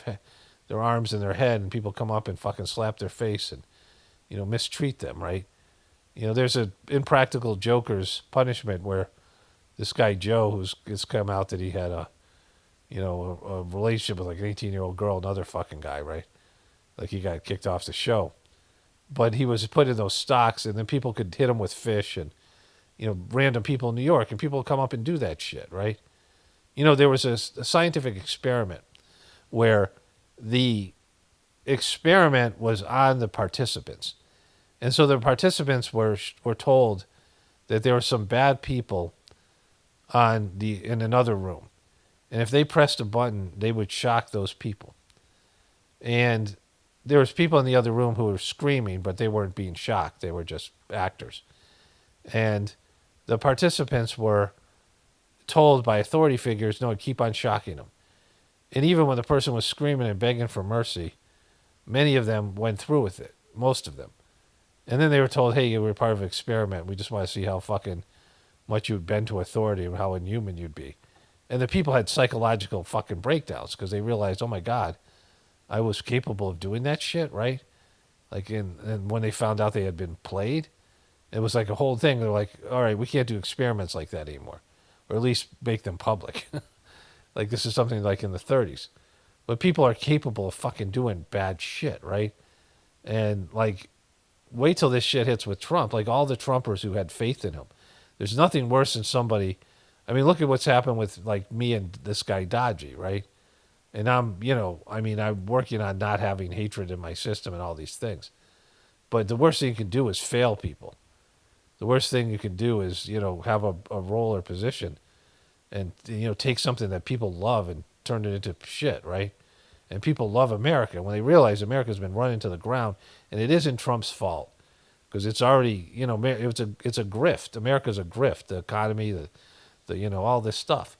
arms in their head, and people come up and fucking slap their face and mistreat them, right? There's a Impractical Joker's punishment where this guy Joe, it's come out that he had a relationship with like an 18-year-old girl, another fucking guy, right? Like, he got kicked off the show. But he was put in those stocks, and then people could hit him with fish, and random people in New York, and people would come up and do that shit, right? There was a scientific experiment where the experiment was on the participants. And so the participants were told that there were some bad people in another room. And if they pressed a button, they would shock those people. And there was people in the other room who were screaming, but they weren't being shocked. They were just actors. And the participants were told by authority figures, no, keep on shocking them. And even when the person was screaming and begging for mercy, many of them went through with it, most of them. And then they were told, hey, you were part of an experiment. We just want to see how fucking much you'd bend to authority and how inhuman you'd be. And the people had psychological fucking breakdowns because they realized, oh my God, I was capable of doing that shit, right? Like, and when they found out they had been played, it was like a whole thing. They're like, all right, we can't do experiments like that anymore, or at least make them public. Like, this is something like in the 30s. But people are capable of fucking doing bad shit, right? And, like, wait till this shit hits with Trump. Like, all the Trumpers who had faith in him. There's nothing worse than somebody. I mean, look at what's happened with, like, me and this guy Dodgy, right? And I'm working on not having hatred in my system and all these things. But the worst thing you can do is fail people. The worst thing you can do is, have a role or position and, take something that people love and turn it into shit, right? And people love America. When they realize America's been run into the ground, and it isn't Trump's fault, because it's already, it's a grift. America's a grift. The economy, the all this stuff.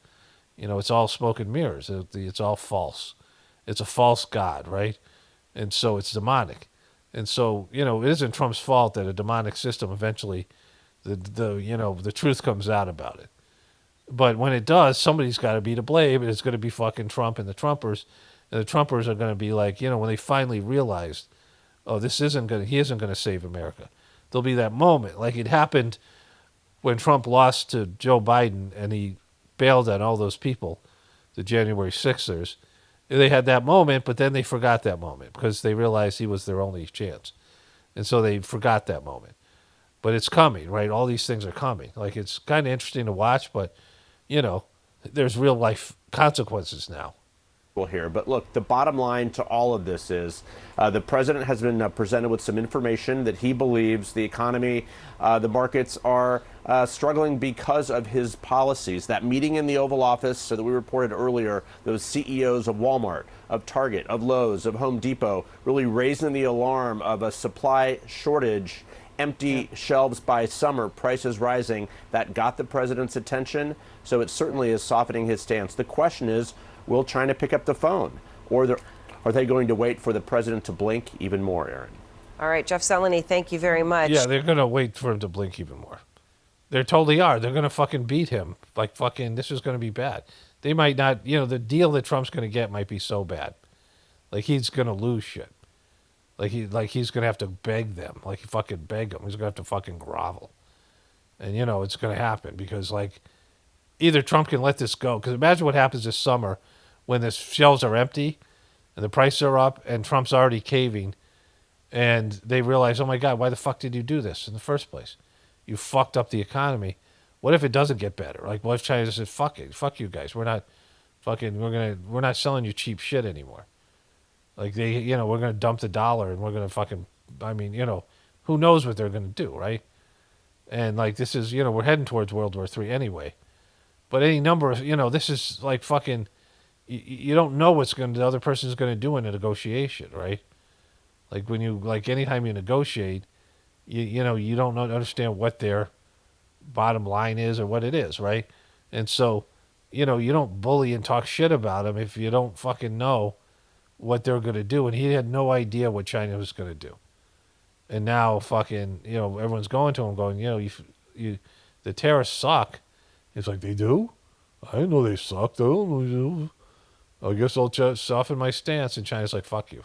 It's all smoke and mirrors. It's all false. It's a false god, right? And so it's demonic. And so, it isn't Trump's fault that a demonic system eventually, the truth comes out about it. But when it does, somebody's got to be to blame, and it's going to be fucking Trump and the Trumpers. And the Trumpers are going to be like, when they finally realize, oh, he isn't going to save America. There'll be that moment, like it happened when Trump lost to Joe Biden and he bailed on all those people, the January 6ers. They had that moment, but then they forgot that moment because they realized he was their only chance. And so they forgot that moment. But it's coming, right? All these things are coming. Like, it's kind of interesting to watch, but, there's real life consequences now. Here. But look, the bottom line to all of this is the president has been presented with some information that he believes the economy, the markets are struggling because of his policies. That meeting in the Oval Office, so that we reported earlier, those CEOs of Walmart, of Target, of Lowe's, of Home Depot, really raising the alarm of a supply shortage, empty shelves by summer, prices rising. That got the president's attention. So it certainly is softening his stance. The question is, will China pick up the phone? Or are they going to wait for the president to blink even more, Aaron? All right, Jeff Zeleny, thank you very much. Yeah, they're going to wait for him to blink even more. They totally are. They're going to fucking beat him. Like, fucking, this is going to be bad. They might not, the deal that Trump's going to get might be so bad. Like, he's going to lose shit. Like, he's going to have to beg them. Like, fucking beg them. He's going to have to fucking grovel. And, it's going to happen because, like, either Trump can let this go. Because imagine what happens this summer when the shelves are empty and the prices are up and Trump's already caving and they realize, oh my God, why the fuck did you do this in the first place? You fucked up the economy. What if it doesn't get better? Like, what if China says, fuck it, fuck you guys. We're not selling you cheap shit anymore. Like, we're going to dump the dollar and we're going to fucking, who knows what they're going to do, right? And like this is, we're heading towards World War III anyway. But any number of, this is like fucking, you don't know what the other person's going to do in a negotiation, right? Like anytime you negotiate, you don't understand what their bottom line is or what it is, right? And so, you don't bully and talk shit about them if you don't fucking know what they're going to do. And he had no idea what China was going to do. And now fucking, everyone's going to him going, the terrorists suck. He's like, they do? I didn't know they sucked. I guess I'll just soften my stance. And China's like, fuck you.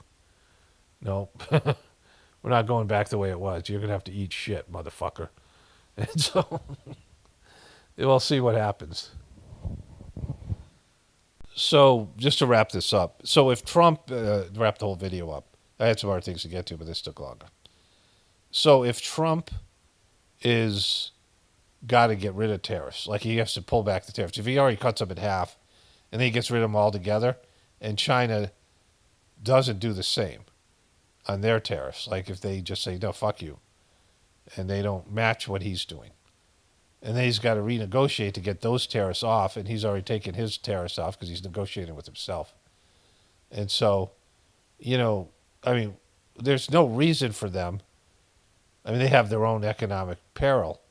No, we're not going back the way it was. You're going to have to eat shit, motherfucker. And so we'll see what happens. So just to wrap this up. So if Trump, wrap the whole video up. I had some other things to get to, but this took longer. So if Trump is got to get rid of tariffs, like he has to pull back the tariffs. If he already cuts them in half and then he gets rid of them altogether and China doesn't do the same on their tariffs, like if they just say, no, fuck you, and they don't match what he's doing. And then he's got to renegotiate to get those tariffs off, and he's already taken his tariffs off because he's negotiating with himself. And so, there's no reason for them. They have their own economic peril,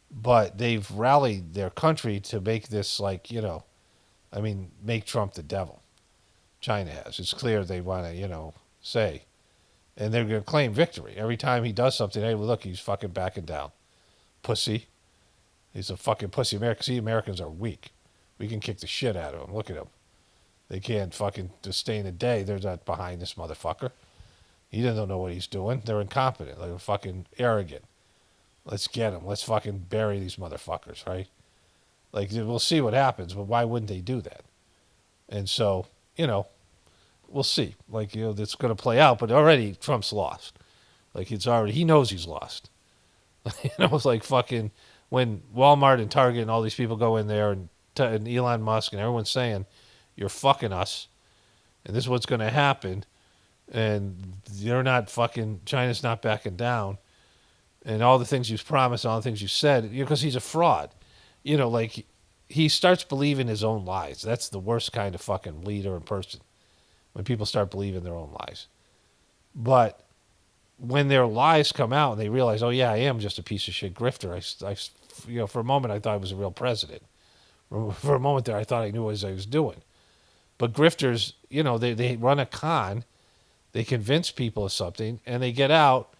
but they've rallied their country to make this make Trump the devil. China has. It's clear they want to, say. And they're going to claim victory. Every time he does something, hey, look, he's fucking backing down. Pussy. He's a fucking pussy. Americans are weak. We can kick the shit out of him. Look at him. They can't fucking sustain a day. They're not behind this motherfucker. He doesn't know what he's doing. They're incompetent. They're fucking arrogant. Let's get him. Let's fucking bury these motherfuckers, right? Like, we'll see what happens, but why wouldn't they do that? And so, we'll see. Like, it's going to play out, but already Trump's lost. Like, he knows he's lost. It's like fucking when Walmart and Target and all these people go in there and Elon Musk and everyone's saying, you're fucking us, and this is what's going to happen, and you're not fucking, China's not backing down, and all the things you've promised, all the things you said, because he's a fraud. Like, he starts believing his own lies. That's the worst kind of fucking leader and person, when people start believing their own lies. But when their lies come out and they realize, oh yeah, I am just a piece of shit grifter. I for a moment I thought I was a real president. For a moment there, I thought I knew what I was doing. But grifters, they run a con, they convince people of something, and they get out,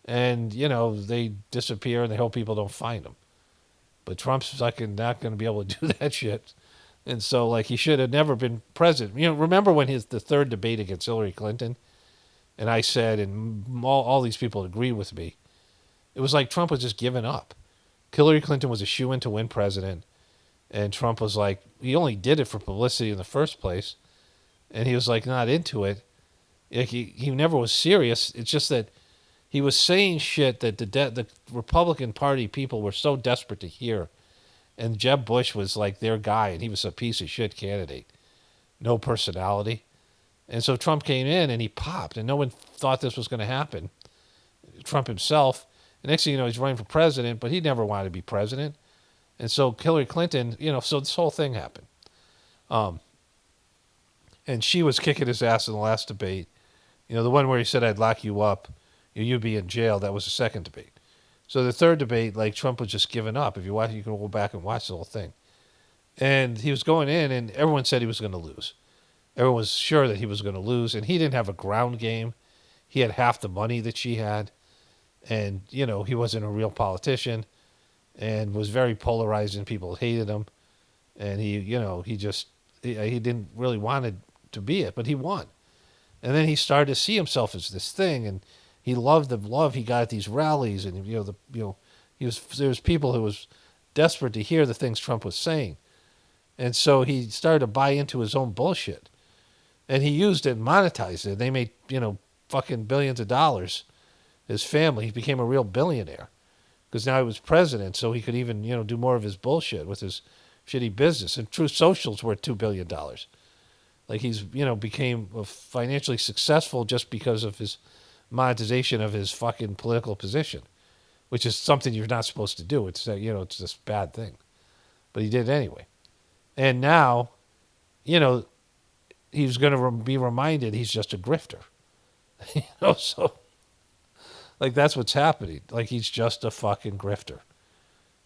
and they disappear, and they hope people don't find them. But Trump's fucking not going to be able to do that shit. And so, like, he should have never been president. Remember when the third debate against Hillary Clinton? And I said, and all these people agreed with me, it was like Trump was just giving up. Hillary Clinton was a shoo-in to win president. And Trump was like, he only did it for publicity in the first place. And he was like, not into it. He never was serious. It's just that he was saying shit that the Republican Party people were so desperate to hear. And Jeb Bush was like their guy, and he was a piece of shit candidate. No personality. And so Trump came in and he popped, and no one thought this was going to happen. Trump himself. And next thing you know, he's running for president, but he never wanted to be president. And so Hillary Clinton, so this whole thing happened. And she was kicking his ass in the last debate. The one where he said, I'd lock you up, you'd be in jail. That was the second debate. So the third debate, like, Trump was just giving up. If you watch, you can go back and watch the whole thing. And he was going in, and everyone said he was going to lose. Everyone was sure that he was going to lose, and he didn't have a ground game. He had half the money that she had, and, he wasn't a real politician, and was very polarized, and people hated him. And he didn't really want to be it, but he won. And then he started to see himself as this thing, and he loved the love he got at these rallies, and there was people who was desperate to hear the things Trump was saying, and so he started to buy into his own bullshit, and he used it and monetized it. They made fucking billions of dollars. His family, he became a real billionaire because now he was president, so he could even do more of his bullshit with his shitty business. And Truth Social's worth $2 billion. Like, he's became financially successful just because of his monetization of his fucking political position. which is something you're not supposed to do. It's it's this bad thing, but he did it anyway. And now, he's going to be reminded he's just a grifter. So like that's what's happening. Like he's just a fucking grifter.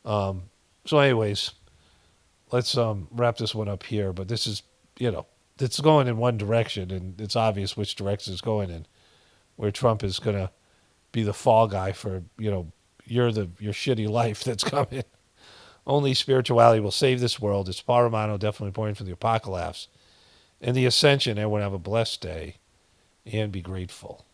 So anyways, let's wrap this one up here. But this is it's going in one direction, and it's obvious which direction it's going in, where Trump is going to be the fall guy for your shitty life that's coming. Only spirituality will save this world. It's Paul Romano, definitely pointing for the apocalypse and the ascension. Everyone have a blessed day and be grateful.